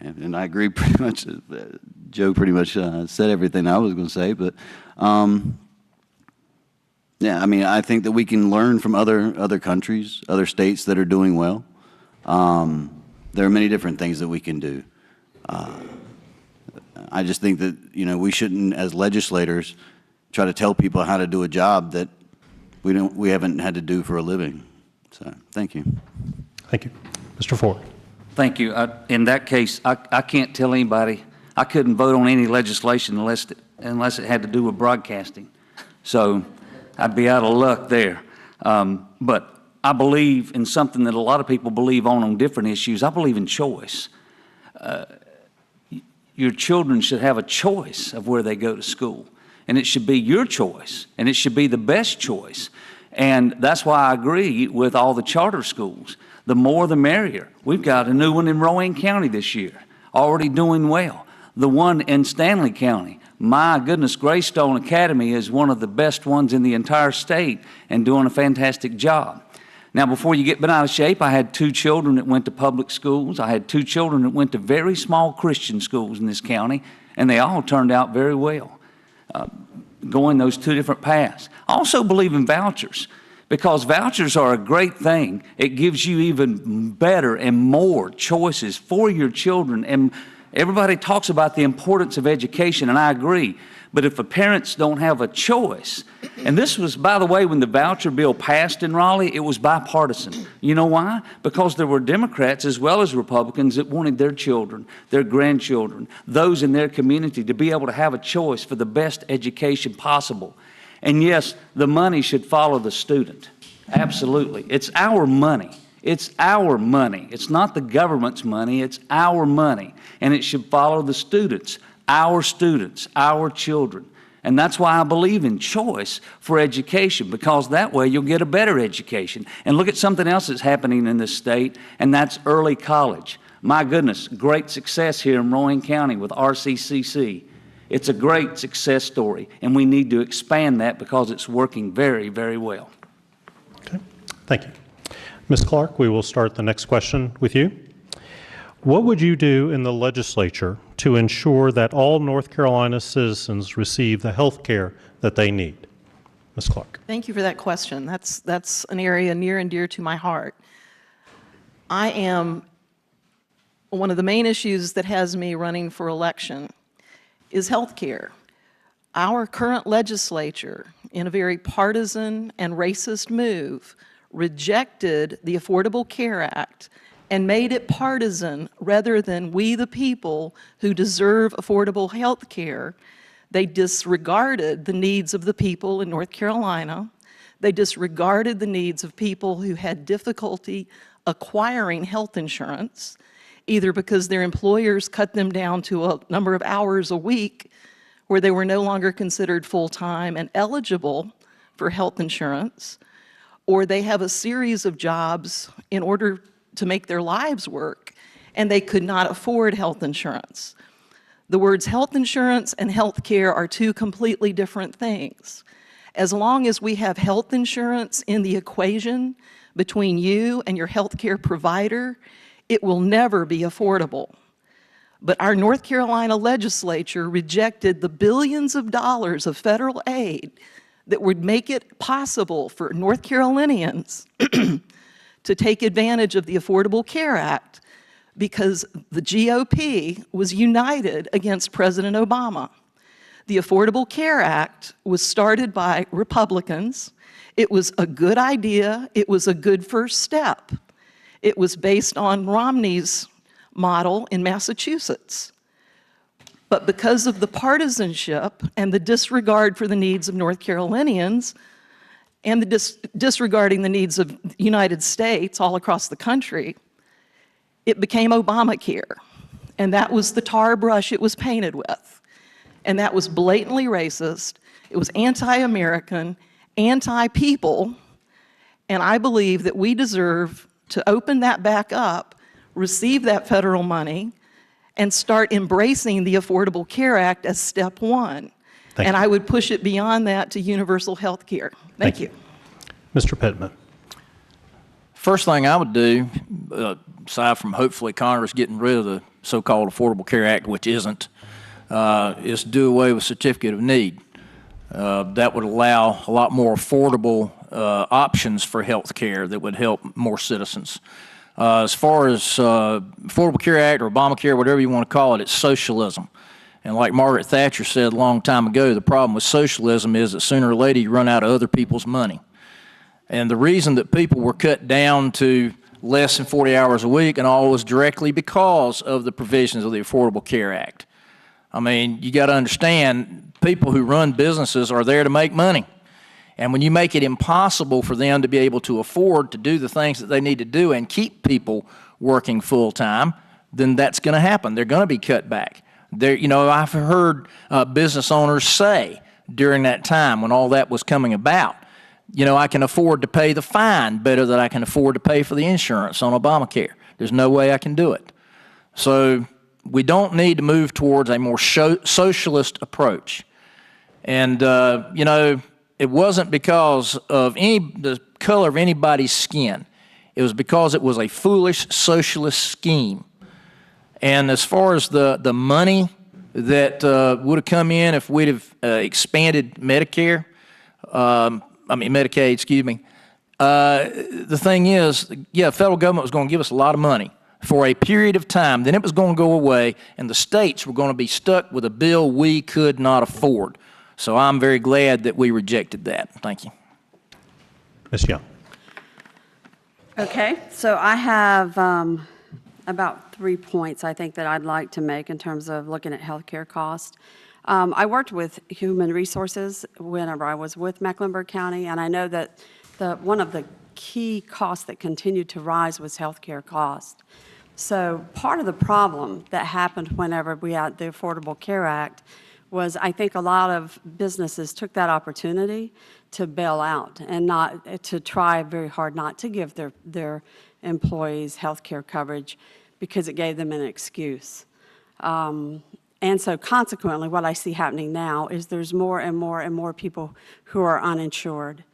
And I agree pretty much. Joe pretty much said everything I was going to say, but yeah, I mean, I think that we can learn from other countries, other states that are doing well. There are many different things that we can do. I just think that we shouldn't, as legislators, try to tell people how to do a job that we haven't had to do for a living. So, thank you. Thank you, Mr. Ford. Thank you. In that case, I can't tell anybody. I couldn't vote on any legislation unless it had to do with broadcasting. So I'd be out of luck there. But I believe in something that a lot of people believe on different issues. I believe in choice. Your children should have a choice of where they go to school. And it should be your choice. And it should be the best choice. And that's why I agree with all the charter schools. The more the merrier. We've got a new one in Rowan County this year, already doing well. The one in Stanley County, my goodness, Greystone Academy is one of the best ones in the entire state and doing a fantastic job. Now, before you get bent out of shape, I had 2 children that went to public schools. I had 2 children that went to very small Christian schools in this county, and they all turned out very well, going those 2 different paths. I also believe in vouchers, because vouchers are a great thing. It gives you even better and more choices for your children. And everybody talks about the importance of education, and I agree. But if the parents don't have a choice, and this was, by the way, when the voucher bill passed in Raleigh, it was bipartisan. You know why? Because there were Democrats as well as Republicans that wanted their children, their grandchildren, those in their community to be able to have a choice for the best education possible. And yes, the money should follow the student. Absolutely. It's our money. It's our money. It's not the government's money. It's our money. And it should follow the students, our children. And that's why I believe in choice for education, because that way you'll get a better education. And look at something else that's happening in this state, and that's early college. My goodness, great success here in Rowan County with RCCC. It's a great success story, and we need to expand that because it's working very, very well. Okay, thank you. Ms. Clark, we will start the next question with you. What would you do in the legislature to ensure that all North Carolina citizens receive the health care that they need? Ms. Clark. Thank you for that question. That's an area near and dear to my heart. One of the main issues that has me running for election is health care. Our current legislature, in a very partisan and racist move, rejected the Affordable Care Act and made it partisan rather than we the people who deserve affordable health care. They disregarded the needs of the people in North Carolina. They disregarded the needs of people who had difficulty acquiring health insurance, either because their employers cut them down to a number of hours a week where they were no longer considered full-time and eligible for health insurance, or they have a series of jobs in order to make their lives work, and they could not afford health insurance. The words health insurance and health care are two completely different things. As long as we have health insurance in the equation between you and your health care provider, it will never be affordable. But our North Carolina legislature rejected the billions of dollars of federal aid that would make it possible for North Carolinians to take advantage of the Affordable Care Act because the GOP was united against President Obama. The Affordable Care Act was started by Republicans. It was a good idea. It was a good first step. It was based on Romney's model in Massachusetts. But because of the partisanship and the disregard for the needs of North Carolinians and the disregarding the needs of the United States all across the country, it became Obamacare. And that was the tar brush it was painted with. And that was blatantly racist. It was anti-American, anti-people. And I believe that we deserve to open that back up, receive that federal money, and start embracing the Affordable Care Act as step one. And I would push it beyond that to universal health care. Thank you. Mr. Pittman. First thing I would do, aside from hopefully Congress getting rid of the so-called Affordable Care Act, which isn't, is do away with certificate of need. That would allow a lot more affordable options for health care that would help more citizens. As far as Affordable Care Act or Obamacare, whatever you want to call it, it's socialism. And like Margaret Thatcher said a long time ago, the problem with socialism is that sooner or later you run out of other people's money. And the reason that people were cut down to less than 40 hours a week and all was directly because of the provisions of the Affordable Care Act. I mean, you got to understand, people who run businesses are there to make money. And when you make it impossible for them to be able to afford to do the things that they need to do and keep people working full-time, then that's going to happen. They're going to be cut back. You know, I've heard business owners say during that time when all that was coming about, you know, I can afford to pay the fine better than I can afford to pay for the insurance on Obamacare. There's no way I can do it. So we don't need to move towards a more socialist approach. And, you know, it wasn't because of the color of anybody's skin. It was because it was a foolish socialist scheme. And as far as the money that would have come in if we'd have expanded Medicare, Medicaid, excuse me, the thing is, yeah, the federal government was going to give us a lot of money for a period of time. Then it was going to go away, and the states were going to be stuck with a bill we could not afford. So I'm very glad that we rejected that. Thank you. Ms. Young. Okay, so I have about 3 points I think that I'd like to make in terms of looking at healthcare costs. I worked with Human Resources whenever I was with Mecklenburg County, and I know that one of the key costs that continued to rise was healthcare costs. So part of the problem that happened whenever we had the Affordable Care Act was I think a lot of businesses took that opportunity to bail out and not to try very hard not to give their employees health care coverage because it gave them an excuse. And so consequently, what I see happening now is there's more and more and more people who are uninsured.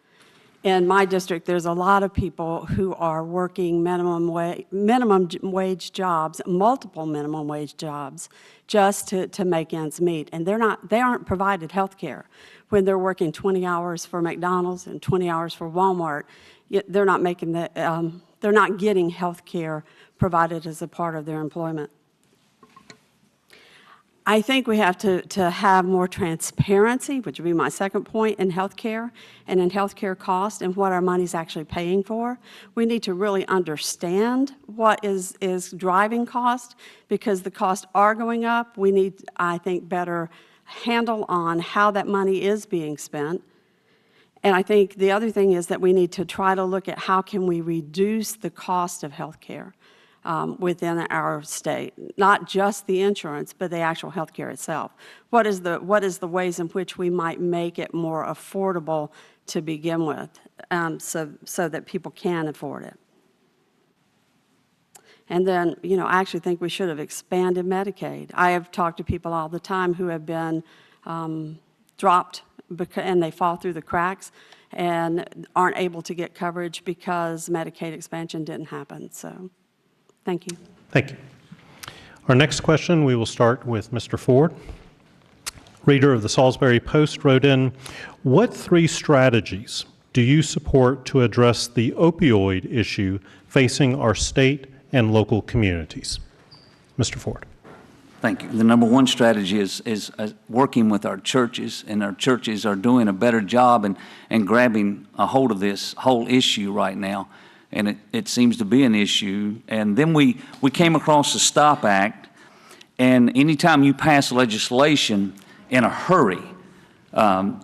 In my district, there's a lot of people who are working minimum wage jobs, multiple minimum wage jobs, just to make ends meet. And they aren't provided health care. When they're working 20 hours for McDonald's and 20 hours for Walmart, they're not making they're not getting health care provided as a part of their employment. I think we have to have more transparency, which would be my second point, in healthcare and in healthcare cost and what our money's actually paying for. We need to really understand what is driving cost, because the costs are going up. We need, I think, better handle on how that money is being spent. And I think the other thing is that we need to try to look at how can we reduce the cost of healthcare within our state, not just the insurance, but the actual health care itself. What is the ways in which we might make it more affordable to begin with, so that people can afford it? And then, I actually think we should have expanded Medicaid. I have talked to people all the time who have been dropped and they fall through the cracks and aren't able to get coverage because Medicaid expansion didn't happen. So, thank you. Thank you. Our next question, we will start with Mr. Ford. Reader of the Salisbury Post wrote in, what 3 strategies do you support to address the opioid issue facing our state and local communities? Mr. Ford. Thank you. The number one strategy is working with our churches, and our churches are doing a better job and grabbing a hold of this whole issue right now. And it seems to be an issue. And then we came across the STOP Act, and anytime you pass legislation in a hurry,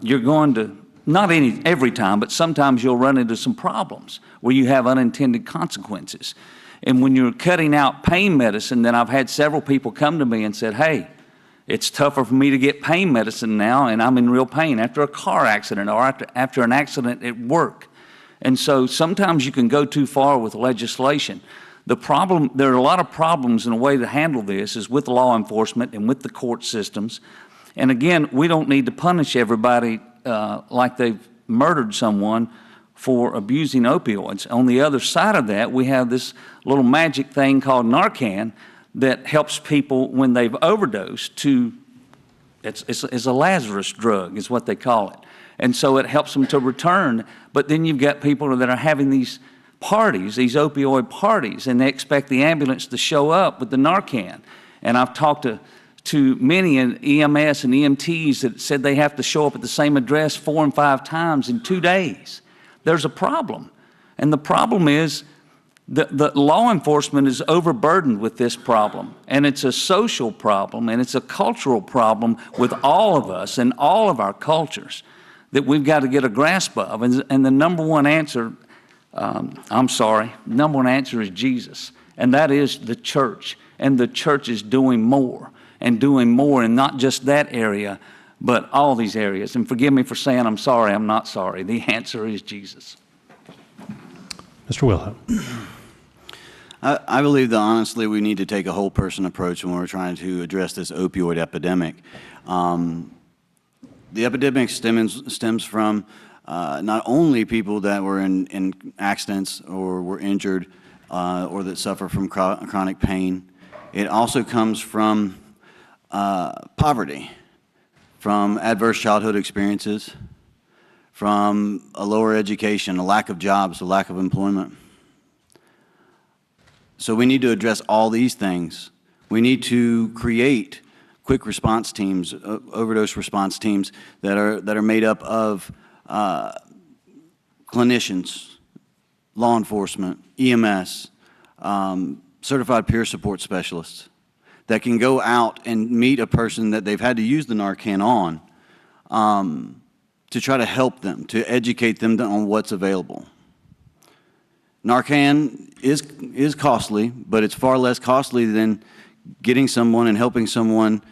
you're going to, not every time, but sometimes you'll run into some problems where you have unintended consequences. And when you're cutting out pain medicine, then I've had several people come to me and said, hey, it's tougher for me to get pain medicine now, and I'm in real pain after a car accident or after an accident at work. And so sometimes you can go too far with legislation. The problem, there are a lot of problems, and a way to handle this is with law enforcement and with the court systems. And again, we don't need to punish everybody like they've murdered someone for abusing opioids. On the other side of that, we have this little magic thing called Narcan that helps people when they've overdosed to, it's a Lazarus drug is what they call it. And so it helps them to return. But then you've got people that are having these parties, these opioid parties, and they expect the ambulance to show up with the Narcan. And I've talked to many in EMS and EMTs that said they have to show up at the same address 4 and 5 times in 2 days. There's a problem. And the problem is the law enforcement is overburdened with this problem. And it's a social problem, and it's a cultural problem with all of us and all of our cultures that we've got to get a grasp of. And the number one answer, number one answer is Jesus. And that is the church. And the church is doing more in not just that area, but all these areas. And forgive me for saying I'm sorry, I'm not sorry. The answer is Jesus. Mr. Wilhelm. I believe that honestly we need to take a whole person approach when we're trying to address this opioid epidemic. The epidemic stems from not only people that were in accidents or were injured or that suffer from chronic pain. It also comes from poverty, from adverse childhood experiences, from a lower education, a lack of jobs, a lack of employment. So we need to address all these things. We need to create quick response teams, overdose response teams that are made up of clinicians, law enforcement, EMS, certified peer support specialists that can go out and meet a person that they've had to use the Narcan on to try to help them, to educate them on what's available. Narcan is costly, but it's far less costly than getting someone and helping someone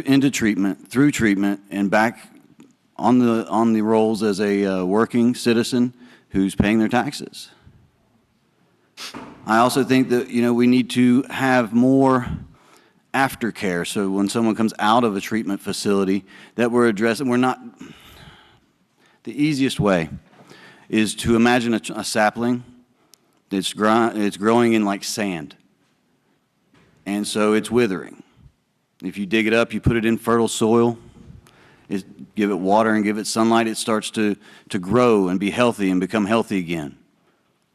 into treatment, through treatment, and back on the rolls as a working citizen who's paying their taxes. I also think that we need to have more aftercare. So when someone comes out of a treatment facility, that we're addressing. The easiest way is to imagine a sapling that's growing in like sand, and so it's withering. If you dig it up, you put it in fertile soil, give it water and give it sunlight, it starts to grow and be healthy and become healthy again.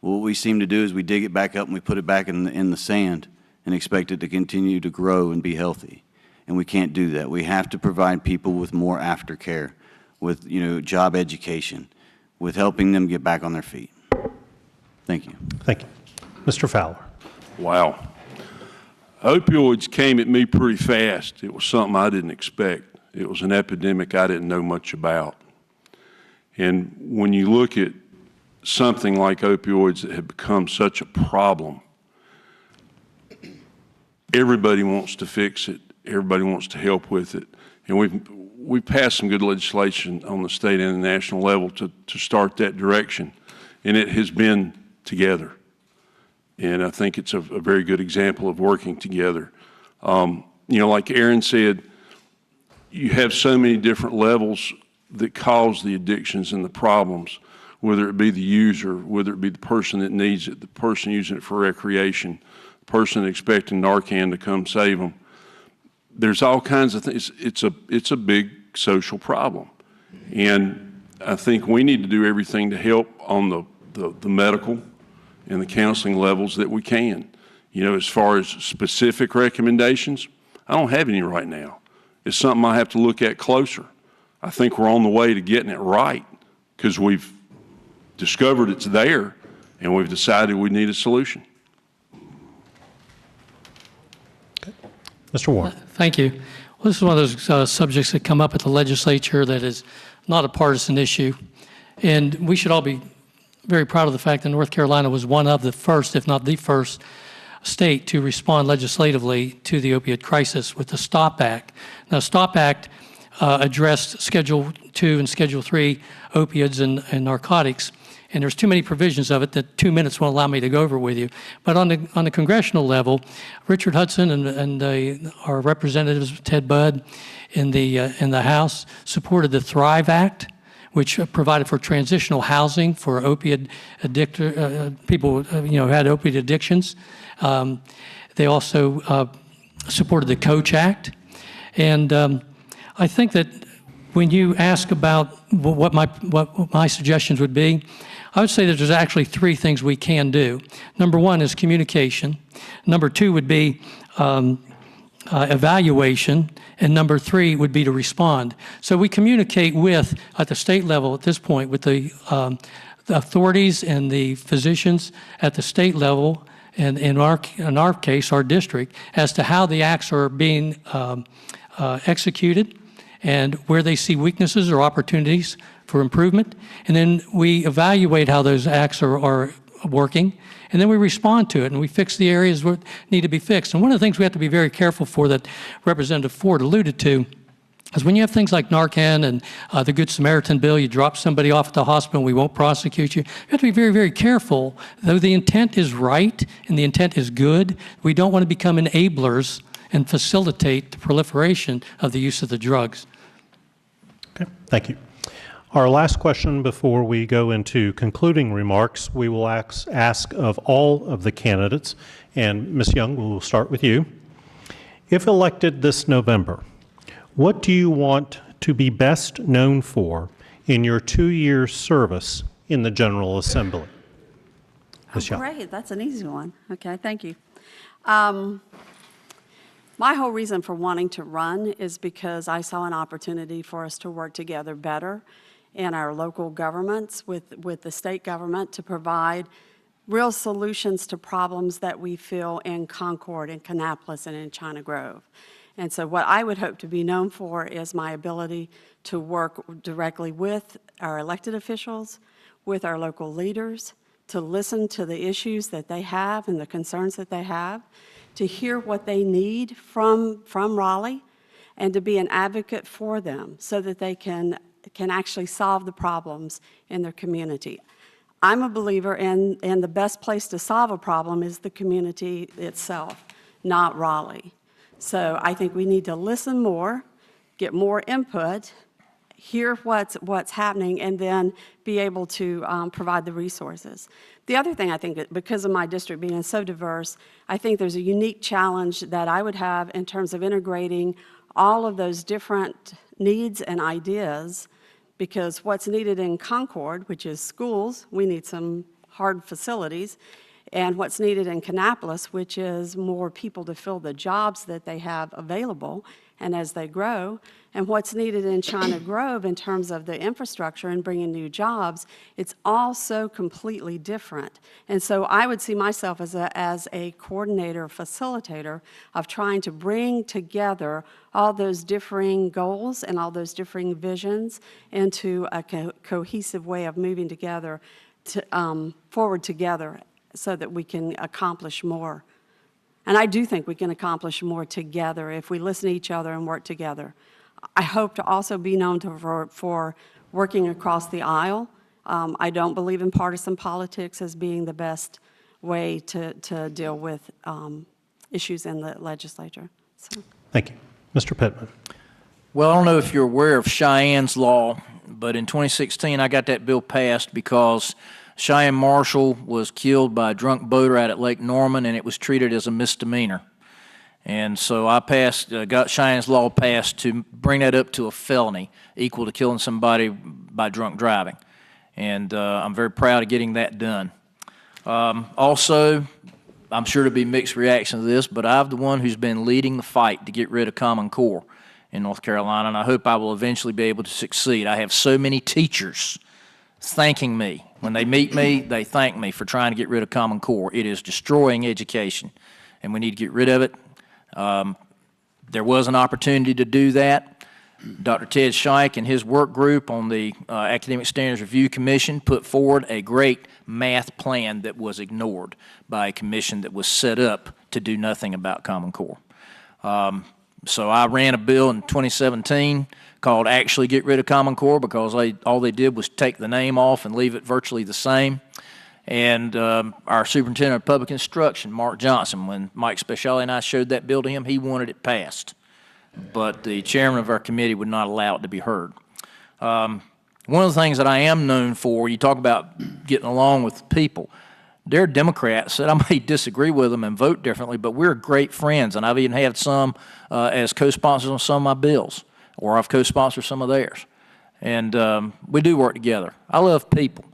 Well, what we seem to do is we dig it back up and we put it back in the sand and expect it to continue to grow and be healthy. And we can't do that. We have to provide people with more aftercare, with job education, with helping them get back on their feet. Thank you. Thank you. Mr. Fowler. Wow. Opioids came at me pretty fast. It was something I didn't expect. It was an epidemic I didn't know much about. And when you look at something like opioids that have become such a problem, everybody wants to fix it. Everybody wants to help with it. And we've passed some good legislation on the state and the national level to start that direction. And it has been together. And I think it's a very good example of working together. Like Aaron said, you have so many different levels that cause the addictions and the problems, whether it be the user, whether it be the person that needs it, the person using it for recreation, the person expecting Narcan to come save them. There's all kinds of things. It's a big social problem. And I think we need to do everything to help on the medical and the counseling levels that we can. As far as specific recommendations, I don't have any right now. It's something I have to look at closer. I think we're on the way to getting it right because we've discovered it's there and we've decided we need a solution. Okay. Mr. Warren. Thank you. Well, this is one of those subjects that come up at the legislature that is not a partisan issue. And we should all be very proud of the fact that North Carolina was one of the first, if not the first, state to respond legislatively to the opioid crisis with the STOP Act. Now, STOP Act addressed Schedule 2 and Schedule 3 opioids and narcotics, and there's too many provisions of it that 2 minutes won't allow me to go over with you. But on the congressional level, Richard Hudson and our representatives, Ted Budd, in the House, supported the THRIVE Act, which provided for transitional housing for opioid people who had opioid addictions. They also supported the COACH Act. And I think that when you ask about what my suggestions would be, I would say that there's actually 3 things we can do. Number 1 is communication. Number 2 would be evaluation, and number 3 would be to respond. So we communicate at the state level at this point, with the authorities and the physicians at the state level, and in our case, our district, as to how the acts are being executed and where they see weaknesses or opportunities for improvement. And then we evaluate how those acts are working, and then we respond to it, and we fix the areas that need to be fixed. And one of the things we have to be very careful for that Representative Ford alluded to is when you have things like Narcan and the Good Samaritan bill, you drop somebody off at the hospital and we won't prosecute you. You have to be very, very careful. Though the intent is right and the intent is good, we don't want to become enablers and facilitate the proliferation of the use of the drugs. Okay, thank you. Our last question before we go into concluding remarks, we will ask of all of the candidates, and Ms. Young, we will start with you. If elected this November, what do you want to be best known for in your 2-year service in the General Assembly? Ms. Young. Great, that's an easy one. Okay, thank you. My whole reason for wanting to run is because I saw an opportunity for us to work together better in our local governments with the state government to provide real solutions to problems that we feel in Concord, in Kannapolis, and in China Grove. And so what I would hope to be known for is my ability to work directly with our elected officials, with our local leaders, to listen to the issues that they have and the concerns that they have, to hear what they need from Raleigh, and to be an advocate for them so that they can actually solve the problems in their community. I'm a believer in the best place to solve a problem is the community itself, not Raleigh. So I think we need to listen more, get more input, hear what's happening, and then be able to provide the resources. The other thing I think, that because of my district being so diverse, I think there's a unique challenge that I would have in terms of integrating all of those different needs and ideas, because what's needed in Concord, which is schools, we need some hard facilities, and what's needed in Kannapolis, which is more people to fill the jobs that they have available and as they grow, and what's needed in China Grove in terms of the infrastructure and bringing new jobs, it's all so completely different. And so I would see myself as a coordinator, facilitator of trying to bring together all those differing goals and all those differing visions into a cohesive way of moving together, forward together, so that we can accomplish more. And I do think we can accomplish more together if we listen to each other and work together. I hope to also be known for working across the aisle. I don't believe in partisan politics as being the best way to deal with issues in the legislature. So. Thank you. Mr. Pittman. Well, I don't know if you're aware of Cheyenne's Law, but in 2016 I got that bill passed because Cheyenne Marshall was killed by a drunk boater out at Lake Norman, and it was treated as a misdemeanor. And so I got Cheyenne's Law passed to bring that up to a felony, equal to killing somebody by drunk driving. And I'm very proud of getting that done. Also, I'm sure there'll be mixed reaction to this, but I'm the one who's been leading the fight to get rid of Common Core in North Carolina, and I hope I will eventually be able to succeed. I have so many teachers thanking me. When they meet me, they thank me for trying to get rid of Common Core. It is destroying education, and we need to get rid of it. There was an opportunity to do that. Dr. Ted Scheich and his work group on the Academic Standards Review Commission put forward a great math plan that was ignored by a commission that was set up to do nothing about Common Core. So I ran a bill in 2017 called Actually Get Rid of Common Core, because all they did was take the name off and leave it virtually the same. And our superintendent of public instruction, Mark Johnson, when Mike Speciale and I showed that bill to him, he wanted it passed. But the chairman of our committee would not allow it to be heard. One of the things that I am known for, you talk about getting along with people. There are Democrats that I may disagree with them and vote differently, but we're great friends, and I've even had some as co-sponsors on some of my bills, or I've co-sponsored some of theirs. And we do work together. I love people.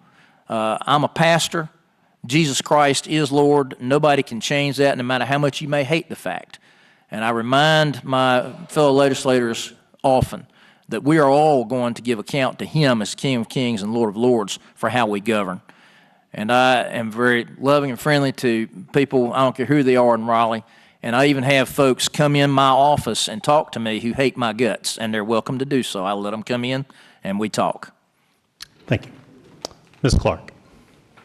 I'm a pastor. Jesus Christ is Lord. Nobody can change that, no matter how much you may hate the fact. And I remind my fellow legislators often that we are all going to give account to Him as King of Kings and Lord of Lords for how we govern. And I am very loving and friendly to people, I don't care who they are in Raleigh, and I even have folks come in my office and talk to me who hate my guts, and they're welcome to do so. I let them come in and we talk. Thank you. Ms. Clark.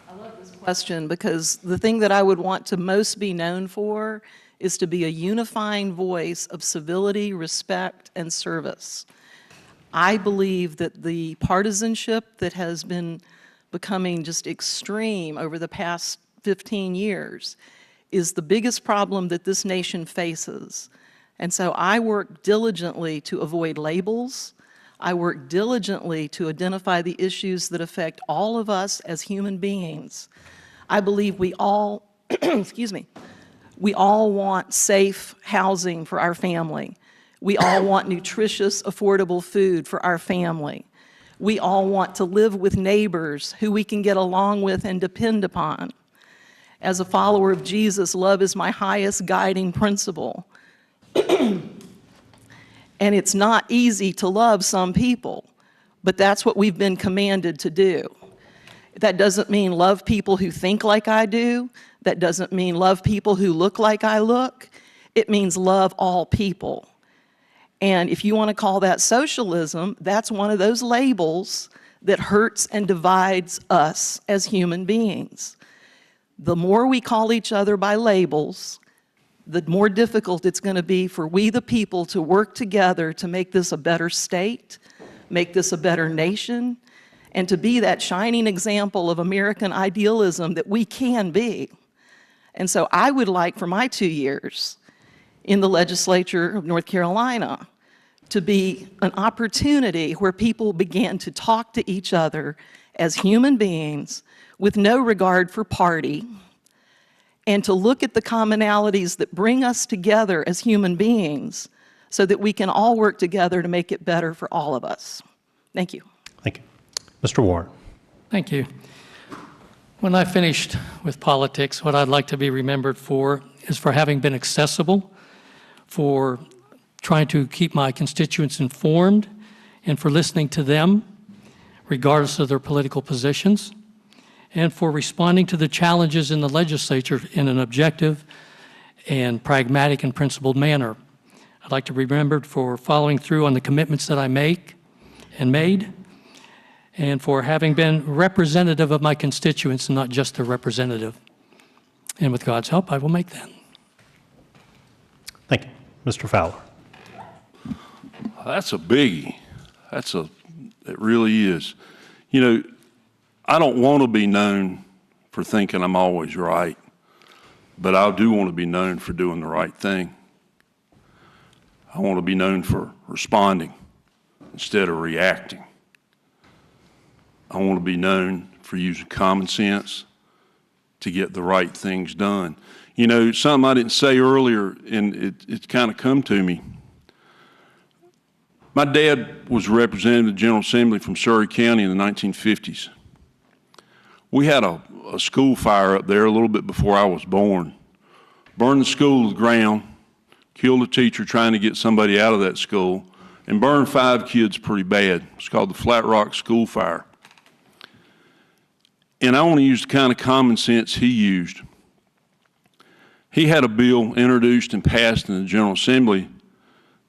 I love this question because the thing that I would want to most be known for is to be a unifying voice of civility, respect, and service. I believe that the partisanship that has been becoming just extreme over the past 15 years is the biggest problem that this nation faces. And so I work diligently to avoid labels. I work diligently to identify the issues that affect all of us as human beings. I believe we all, excuse me, we all want safe housing for our family. We all want nutritious, affordable food for our family. We all want to live with neighbors who we can get along with and depend upon. As a follower of Jesus, love is my highest guiding principle. And it's not easy to love some people, but that's what we've been commanded to do. That doesn't mean love people who think like I do. That doesn't mean love people who look like I look. It means love all people. And if you want to call that socialism, that's one of those labels that hurts and divides us as human beings. The more we call each other by labels, the more difficult it's going to be for we the people to work together to make this a better state, make this a better nation, and to be that shining example of American idealism that we can be. And so I would like for my 2 years in the legislature of North Carolina to be an opportunity where people began to talk to each other as human beings with no regard for party, and to look at the commonalities that bring us together as human beings so that we can all work together to make it better for all of us. Thank you. Thank you. Mr. Warren. Thank you. When I finished with politics, what I'd like to be remembered for is for having been accessible, for trying to keep my constituents informed, and for listening to them, regardless of their political positions, and for responding to the challenges in the legislature in an objective and pragmatic and principled manner. I'd like to be remembered for following through on the commitments that I make and made, and for having been representative of my constituents and not just their representative. And with God's help, I will make that. Thank you. Mr. Fowler. That's a biggie. It really is. You know, I don't want to be known for thinking I'm always right. but I do want to be known for doing the right thing. I want to be known for responding instead of reacting. I want to be known for using common sense to get the right things done. You know, something I didn't say earlier, and it's kind of come to me. My dad was representative of the General Assembly from Surrey County in the 1950s. We had a school fire up there a little bit before I was born. Burned the school to the ground, killed a teacher trying to get somebody out of that school, and burned 5 kids pretty bad. It's called the Flat Rock School Fire. And I want to use the kind of common sense he used. He had a bill introduced and passed in the General Assembly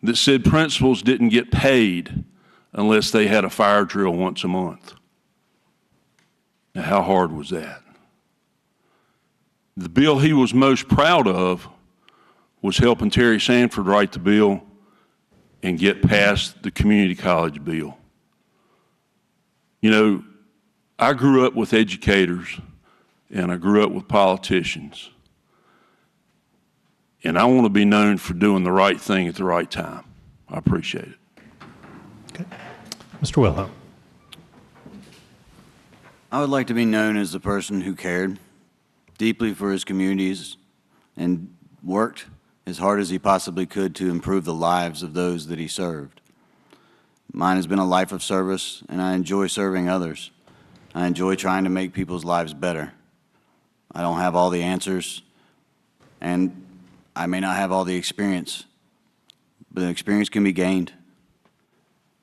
that said principals didn't get paid unless they had a fire drill once a month. Now, how hard was that? The bill he was most proud of was helping Terry Sanford write the bill and get past the community college bill. You know, I grew up with educators and I grew up with politicians. And I want to be known for doing the right thing at the right time. I appreciate it. Okay. Mr. Wilhelm. I would like to be known as the person who cared deeply for his communities and worked as hard as he possibly could to improve the lives of those that he served. Mine has been a life of service, and I enjoy serving others. I enjoy trying to make people's lives better. I don't have all the answers, and I may not have all the experience, but the experience can be gained.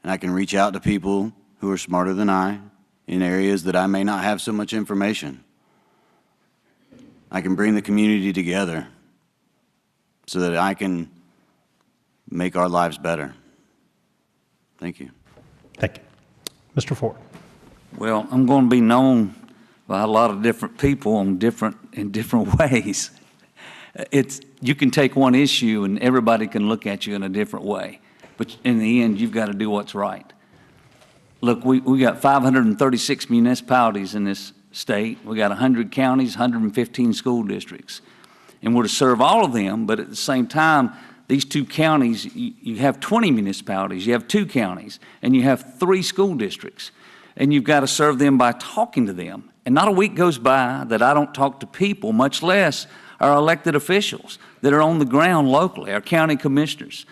And I can reach out to people who are smarter than I in areas that I may not have so much information. I can bring the community together so that I can make our lives better. Thank you. Thank you. Mr. Ford. Well, I'm going to be known by a lot of different people in different ways. You can take one issue and everybody can look at you in a different way, but in the end, you've got to do what's right. Look, we got 536 municipalities in this state. We got 100 counties, 115 school districts, and we're to serve all of them. But at the same time, these 2 counties, you have 20 municipalities, you have 2 counties, and you have 3 school districts, and you've got to serve them by talking to them. And not a week goes by that I don't talk to people, much less our elected officials that are on the ground locally, our county commissioners.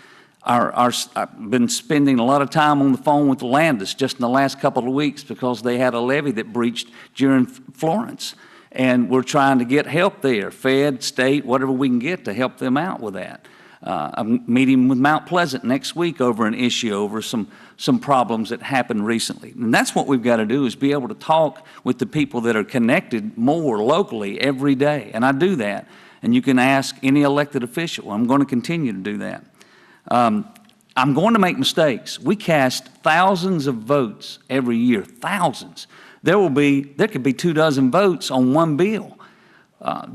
I've been spending a lot of time on the phone with Landis just in the last couple of weeks because they had a levee that breached during Florence. And we're trying to get help there, Fed, state, whatever we can get to help them out with that. I'm meeting with Mount Pleasant next week over an issue over some problems that happened recently. And that's what we've got to do, is be able to talk with the people that are connected more locally every day. And I do that. And you can ask any elected official. I'm going to continue to do that. I'm going to make mistakes. We cast thousands of votes every year, thousands. There could be 24 votes on one bill,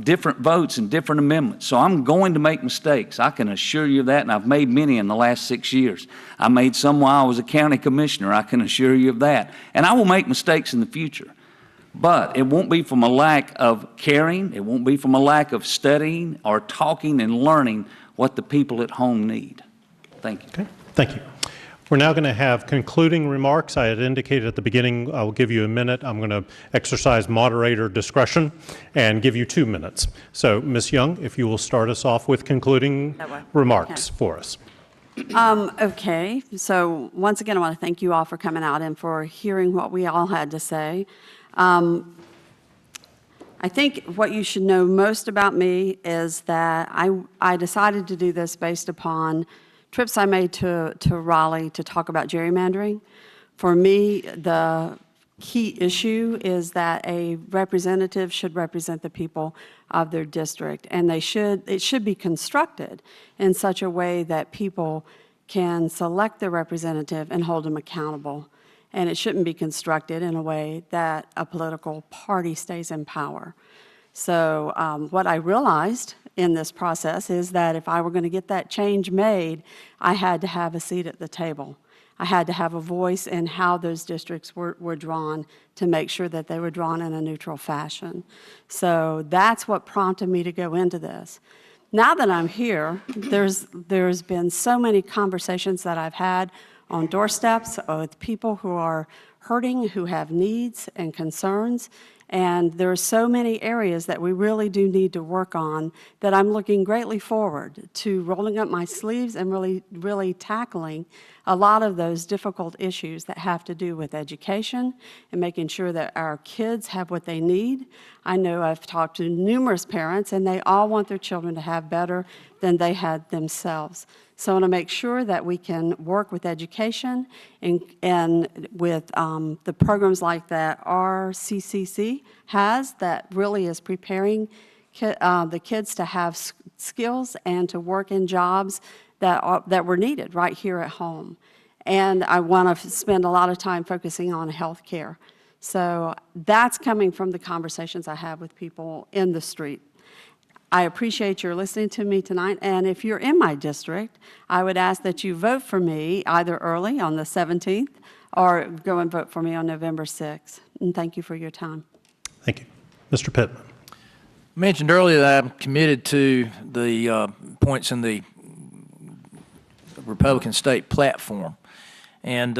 different votes and different amendments. So I'm going to make mistakes. I can assure you of that, and I've made many in the last 6 years. I made some while I was a county commissioner. I can assure you of that. And I will make mistakes in the future. But it won't be from a lack of caring. It won't be from a lack of studying or talking and learning what the people at home need. Thank you. Okay, thank you. We're now going to have concluding remarks. I had indicated at the beginning I will give you a minute. I'm going to exercise moderator discretion and give you 2 minutes. So, Ms. Young, if you will start us off with concluding remarks for us. Okay, so once again, I want to thank you all for coming out and for hearing what we all had to say. I think what you should know most about me is that I decided to do this based upon trips I made to Raleigh to talk about gerrymandering. For me, the key issue is that a representative should represent the people of their district, and it should be constructed in such a way that people can select their representative and hold them accountable. And it shouldn't be constructed in a way that a political party stays in power. So what I realized in this process is that if I were going to get that change made, I had to have a seat at the table. I had to have a voice in how those districts were drawn to make sure that they were drawn in a neutral fashion. So that's what prompted me to go into this. Now that I'm here, there's been so many conversations that I've had on doorsteps with people who are hurting, who have needs and concerns, and there are so many areas that we really do need to work on that I'm looking greatly forward to rolling up my sleeves and really tackling a lot of those difficult issues that have to do with education and making sure that our kids have what they need. I know I've talked to numerous parents, and they all want their children to have better than they had themselves. So I want to make sure that we can work with education and with the programs like that RCCC has that really is preparing the kids to have skills and to work in jobs that were needed right here at home. And I want to spend a lot of time focusing on health care. So that's coming from the conversations I have with people in the street. I appreciate your listening to me tonight, and if you're in my district, I would ask that you vote for me either early on the 17th or go and vote for me on November 6th. And thank you for your time. Thank you. Mr. Pittman. I mentioned earlier that I'm committed to the points in the Republican state platform. And,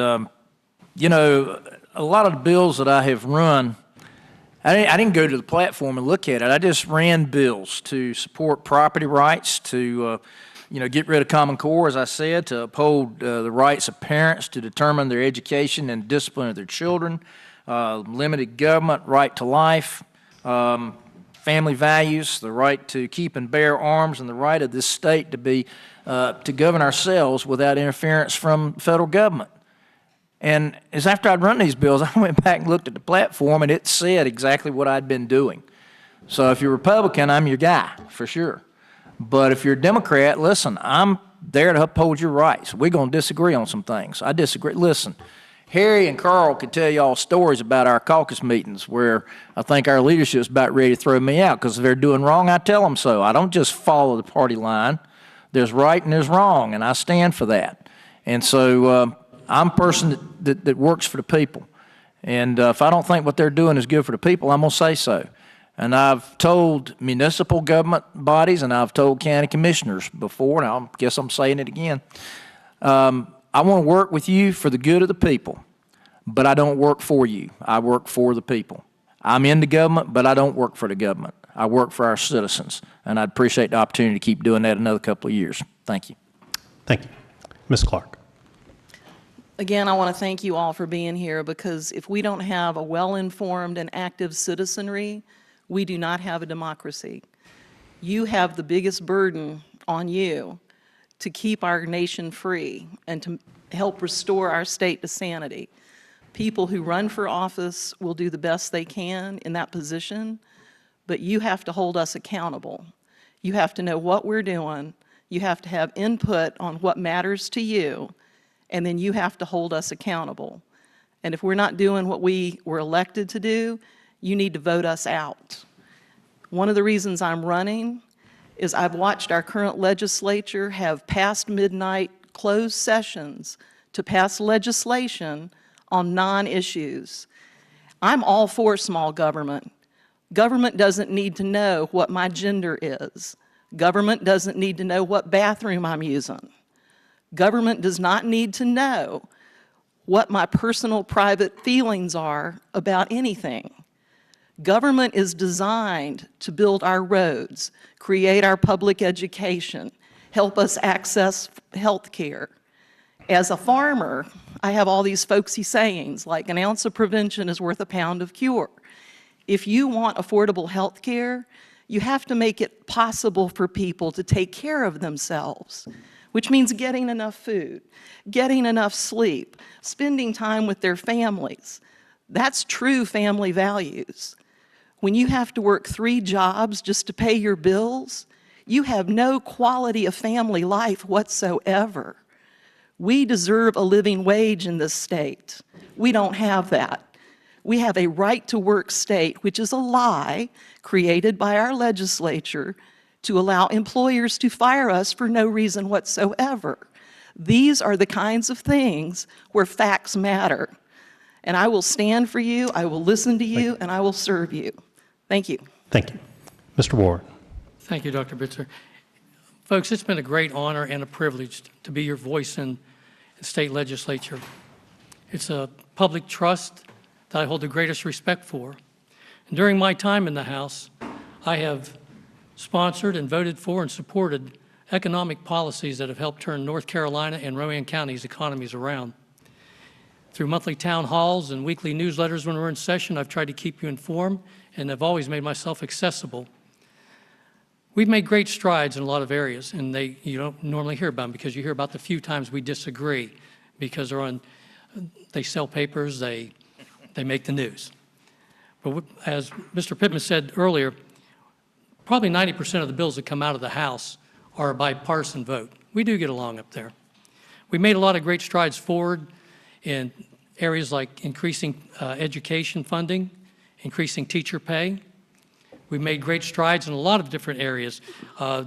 you know, a lot of the bills that I have run, I didn't go to the platform and look at it. I just ran bills to support property rights, to get rid of Common Core, as I said, to uphold the rights of parents to determine their education and discipline of their children, limited government, right to life, family values, the right to keep and bear arms, and the right of this state to be to govern ourselves without interference from federal government. And as after I'd run these bills, I went back and looked at the platform, and it said exactly what I'd been doing. So if you're Republican, I'm your guy, for sure. But if you're a Democrat, listen, I'm there to uphold your rights. We're going to disagree on some things. I disagree. Listen, Harry and Carl could tell you all stories about our caucus meetings where I think our leadership is about ready to throw me out because if they're doing wrong, I tell them so. I don't just follow the party line. There's right and there's wrong, and I stand for that. And so I'm a person that works for the people. And if I don't think what they're doing is good for the people, I'm going to say so. And I've told municipal government bodies and I've told county commissioners before, and I guess I'm saying it again. I want to work with you for the good of the people, but I don't work for you. I work for the people. I'm in the government, but I don't work for the government. I work for our citizens, and I'd appreciate the opportunity to keep doing that another couple of years. Thank you. Thank you. Ms. Clark. Again, I want to thank you all for being here, because if we don't have a well-informed and active citizenry, we do not have a democracy. You have the biggest burden on you to keep our nation free and to help restore our state to sanity. People who run for office will do the best they can in that position, but you have to hold us accountable. You have to know what we're doing. You have to have input on what matters to you, and then you have to hold us accountable. And if we're not doing what we were elected to do, you need to vote us out. One of the reasons I'm running is I've watched our current legislature have past midnight closed sessions to pass legislation on non-issues. I'm all for small government. Government doesn't need to know what my gender is. Government doesn't need to know what bathroom I'm using. Government does not need to know what my personal private feelings are about anything. Government is designed to build our roads, create our public education, help us access health care. As a farmer, I have all these folksy sayings like an ounce of prevention is worth a pound of cure. If you want affordable health care, you have to make it possible for people to take care of themselves, which means getting enough food, getting enough sleep, spending time with their families. That's true family values. When you have to work 3 jobs just to pay your bills, you have no quality of family life whatsoever. We deserve a living wage in this state. We don't have that. We have a right-to-work state, which is a lie created by our legislature to allow employers to fire us for no reason whatsoever. These are the kinds of things where facts matter. And I will stand for you, I will listen to you, and I will serve you. Thank you. Thank you. Mr. Ward. Thank you, Dr. Bitzer. Folks, it's been a great honor and a privilege to be your voice in the state legislature. It's a public trust that I hold the greatest respect for. And during my time in the House, I have sponsored and voted for and supported economic policies that have helped turn North Carolina and Rowan County's economies around. Through monthly town halls and weekly newsletters when we're in session, I've tried to keep you informed and have always made myself accessible. We've made great strides in a lot of areas, and you don't normally hear about them because you hear about the few times we disagree because they sell papers, they make the news. But as Mr. Pittman said earlier, probably 90% of the bills that come out of the House are a bipartisan vote. We do get along up there. We made a lot of great strides forward in areas like increasing education funding, increasing teacher pay. We've made great strides in a lot of different areas.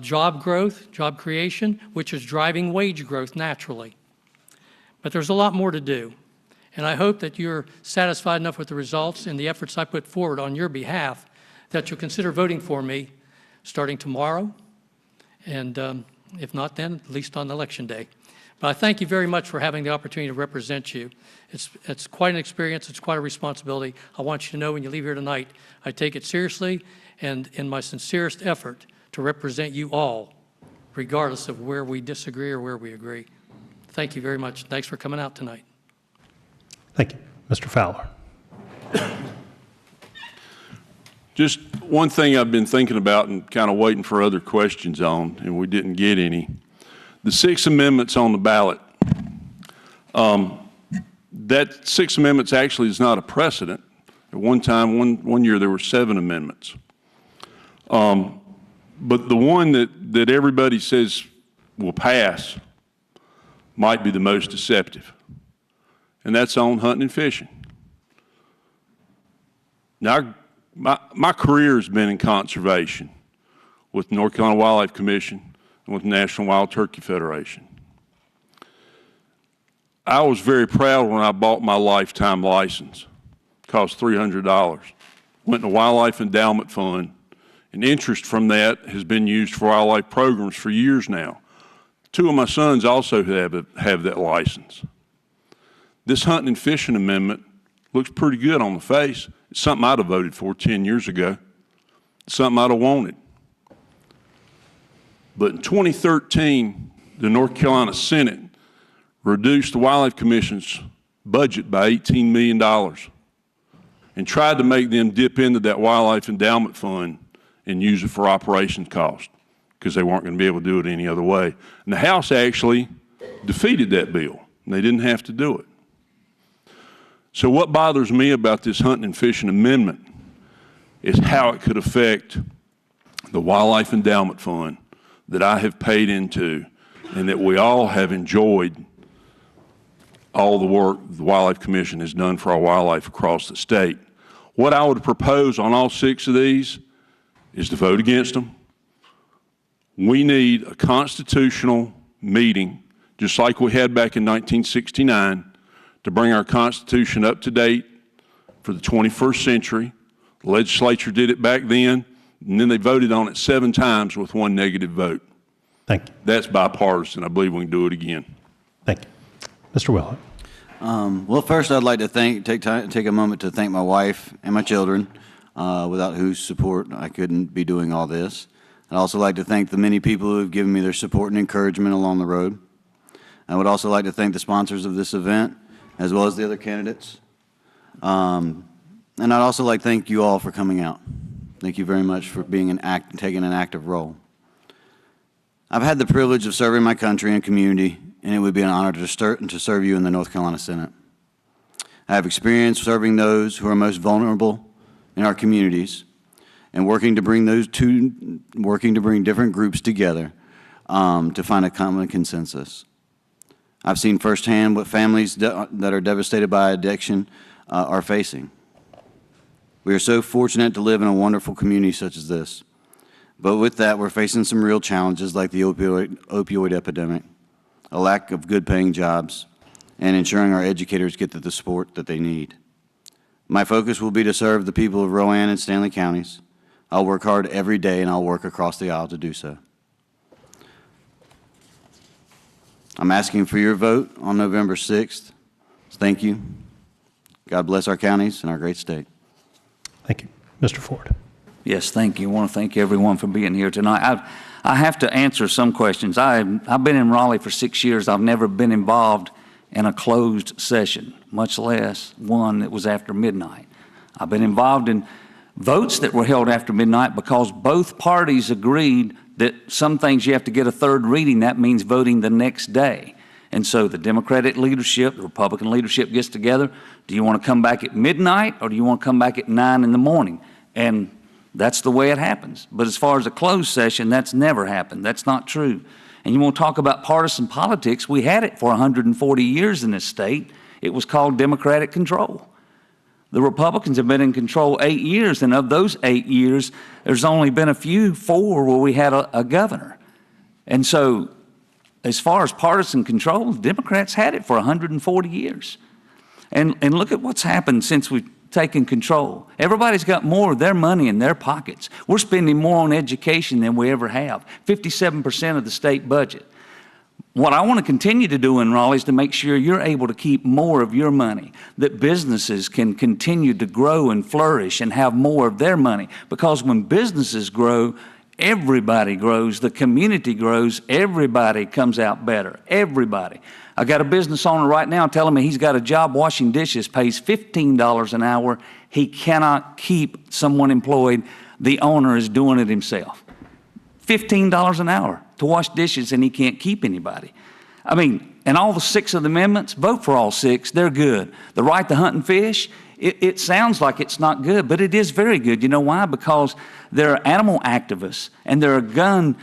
Job growth, job creation, which is driving wage growth naturally. But there's a lot more to do. And I hope that you're satisfied enough with the results and the efforts I put forward on your behalf that you'll consider voting for me starting tomorrow. And if not then, at least on Election Day. But I thank you very much for having the opportunity to represent you. It's quite an experience. It's quite a responsibility. I want you to know when you leave here tonight, I take it seriously and in my sincerest effort to represent you all, regardless of where we disagree or where we agree. Thank you very much. Thanks for coming out tonight. Thank you. Mr. Fowler. Just one thing I've been thinking about and kind of waiting for other questions on, and we didn't get any. The 6 amendments on the ballot, that 6 amendments actually is not a precedent. At one time, one year, there were 7 amendments. But the one that everybody says will pass might be the most deceptive, and that's on hunting and fishing. Now, my career has been in conservation with the North Carolina Wildlife Commission and with the National Wild Turkey Federation. I was very proud when I bought my lifetime license. It cost $300. Went in a wildlife endowment fund, and interest from that has been used for wildlife programs for years now. 2 of my sons also have that license. This hunting and fishing amendment looks pretty good on the face. It's something I'd have voted for 10 years ago. It's something I'd have wanted. But in 2013, the North Carolina Senate reduced the Wildlife Commission's budget by $18 million and tried to make them dip into that wildlife endowment fund and use it for operations costs because they weren't going to be able to do it any other way. And the House actually defeated that bill, and they didn't have to do it. So what bothers me about this hunting and fishing amendment is how it could affect the Wildlife Endowment Fund that I have paid into and that we all have enjoyed all the work the Wildlife Commission has done for our wildlife across the state. What I would propose on all 6 of these is to vote against them. We need a constitutional meeting, just like we had back in 1969, to bring our Constitution up to date for the 21st century. The legislature did it back then, and then they voted on it 7 times with 1 negative vote. Thank you. That's bipartisan. I believe we can do it again. Thank you. Mr. Willett. Well, first I'd like to take a moment to thank my wife and my children, without whose support I couldn't be doing all this. I'd also like to thank the many people who have given me their support and encouragement along the road. I would also like to thank the sponsors of this event, as well as the other candidates. And I'd also like to thank you all for coming out. Thank you very much for taking an active role. I've had the privilege of serving my country and community, and it would be an honor to serve you in the North Carolina Senate. I have experience serving those who are most vulnerable in our communities and working to bring different groups together to find a common consensus. I've seen firsthand what families that are devastated by addiction are facing. We are so fortunate to live in a wonderful community such as this. But with that, we're facing some real challenges like the opioid epidemic. a lack of good-paying jobs, and ensuring our educators get the support that they need. My focus will be to serve the people of Rowan and Stanley counties. I'll work hard every day, and I'll work across the aisle to do so. I'm asking for your vote on November 6th. Thank you. God bless our counties and our great state. Thank you. Mr. Ford. Yes, thank you. I want to thank everyone for being here tonight. I have to answer some questions. I've been in Raleigh for 6 years. I've never been involved in a closed session, much less one that was after midnight. I've been involved in votes that were held after midnight because both parties agreed that some things you have to get a third reading. That means voting the next day. And so the Democratic leadership, the Republican leadership gets together. Do you want to come back at midnight or do you want to come back at 9 in the morning? And that's the way it happens. But as far as a closed session, that's never happened. That's not true. And you want to talk about partisan politics, we had it for 140 years in this state. It was called Democratic control. The Republicans have been in control 8 years, and of those 8 years, there's only been 4 where we had a governor. And so as far as partisan control, the Democrats had it for 140 years. And look at what's happened since we've taken control. Everybody's got more of their money in their pockets. We're spending more on education than we ever have, 57% of the state budget. What I want to continue to do in Raleigh is to make sure you're able to keep more of your money, that businesses can continue to grow and flourish and have more of their money. Because when businesses grow, everybody grows, the community grows, everybody comes out better, everybody. I got a business owner right now telling me he's got a job washing dishes, pays $15 an hour. He cannot keep someone employed. The owner is doing it himself. $15 an hour to wash dishes, and he can't keep anybody. I mean, and all the 6 of the amendments, vote for all 6. They're good. The right to hunt and fish, it sounds like it's not good, but it is very good. You know why? Because there are animal activists and there are gun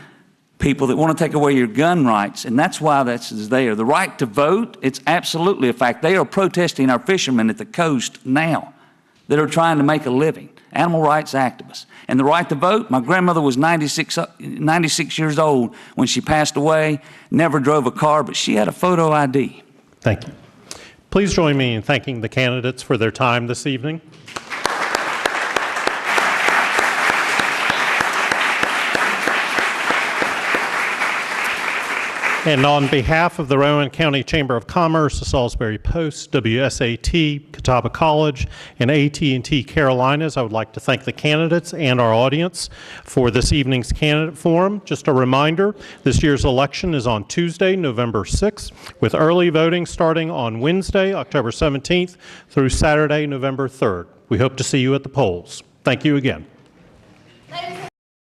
people that want to take away your gun rights, and that's why that's there. The right to vote, it's absolutely a fact. They are protesting our fishermen at the coast now that are trying to make a living, animal rights activists. And the right to vote, my grandmother was 96 years old when she passed away, never drove a car, but she had a photo ID. Thank you. Please join me in thanking the candidates for their time this evening. And on behalf of the Rowan County Chamber of Commerce, the Salisbury Post, WSAT, Catawba College, and AT&T Carolinas, I would like to thank the candidates and our audience for this evening's candidate forum. Just a reminder, this year's election is on Tuesday, November 6th, with early voting starting on Wednesday, October 17th, through Saturday, November 3rd. We hope to see you at the polls. Thank you again.